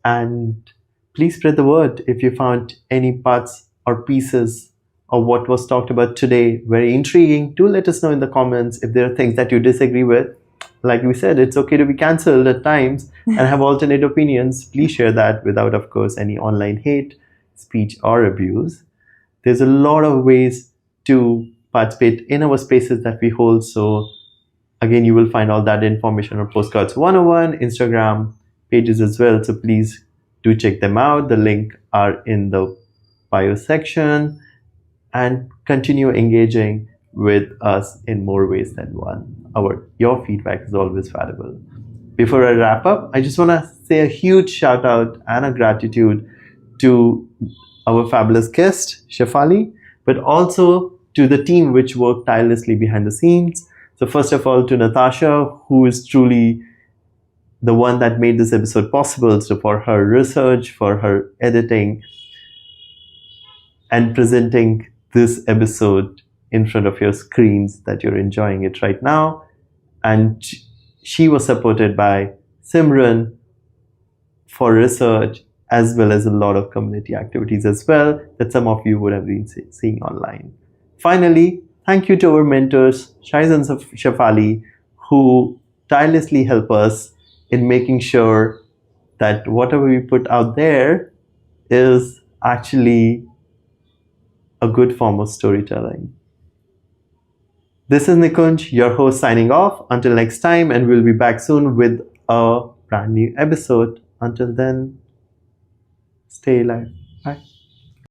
And please spread the word if you found any parts or pieces of what was talked about today very intriguing. Do let us know in the comments if there are things that you disagree with. like we said, it's okay to be cancelled at times and have alternate opinions. Please share that without, of course, any online hate, speech, or abuse. There's a lot of ways to participate in our spaces that we hold. So again, you will find all that information on Postcards 101 Instagram pages as well. So please do check them out. The link are in the bio section, and continue engaging with us in more ways than one. Your feedback is always valuable. Before I wrap up, I just want to say a huge shout out and a gratitude to our fabulous guest, Shafali, but also to the team which worked tirelessly behind the scenes. So first of all, to Natasha, who is truly the one that made this episode possible. So for her research, for her editing, and presenting this episode in front of your screens that you're enjoying it right now. And she was supported by Simran for research, as well as a lot of community activities as well that some of you would have been seeing online. Finally, thank you to our mentors, Shaiza and Shafali, who tirelessly help us in making sure that whatever we put out there is actually a good form of storytelling. This is Nikunj, your host, signing off. Until next time, and we'll be back soon with a brand new episode. Until then, stay alive. Bye.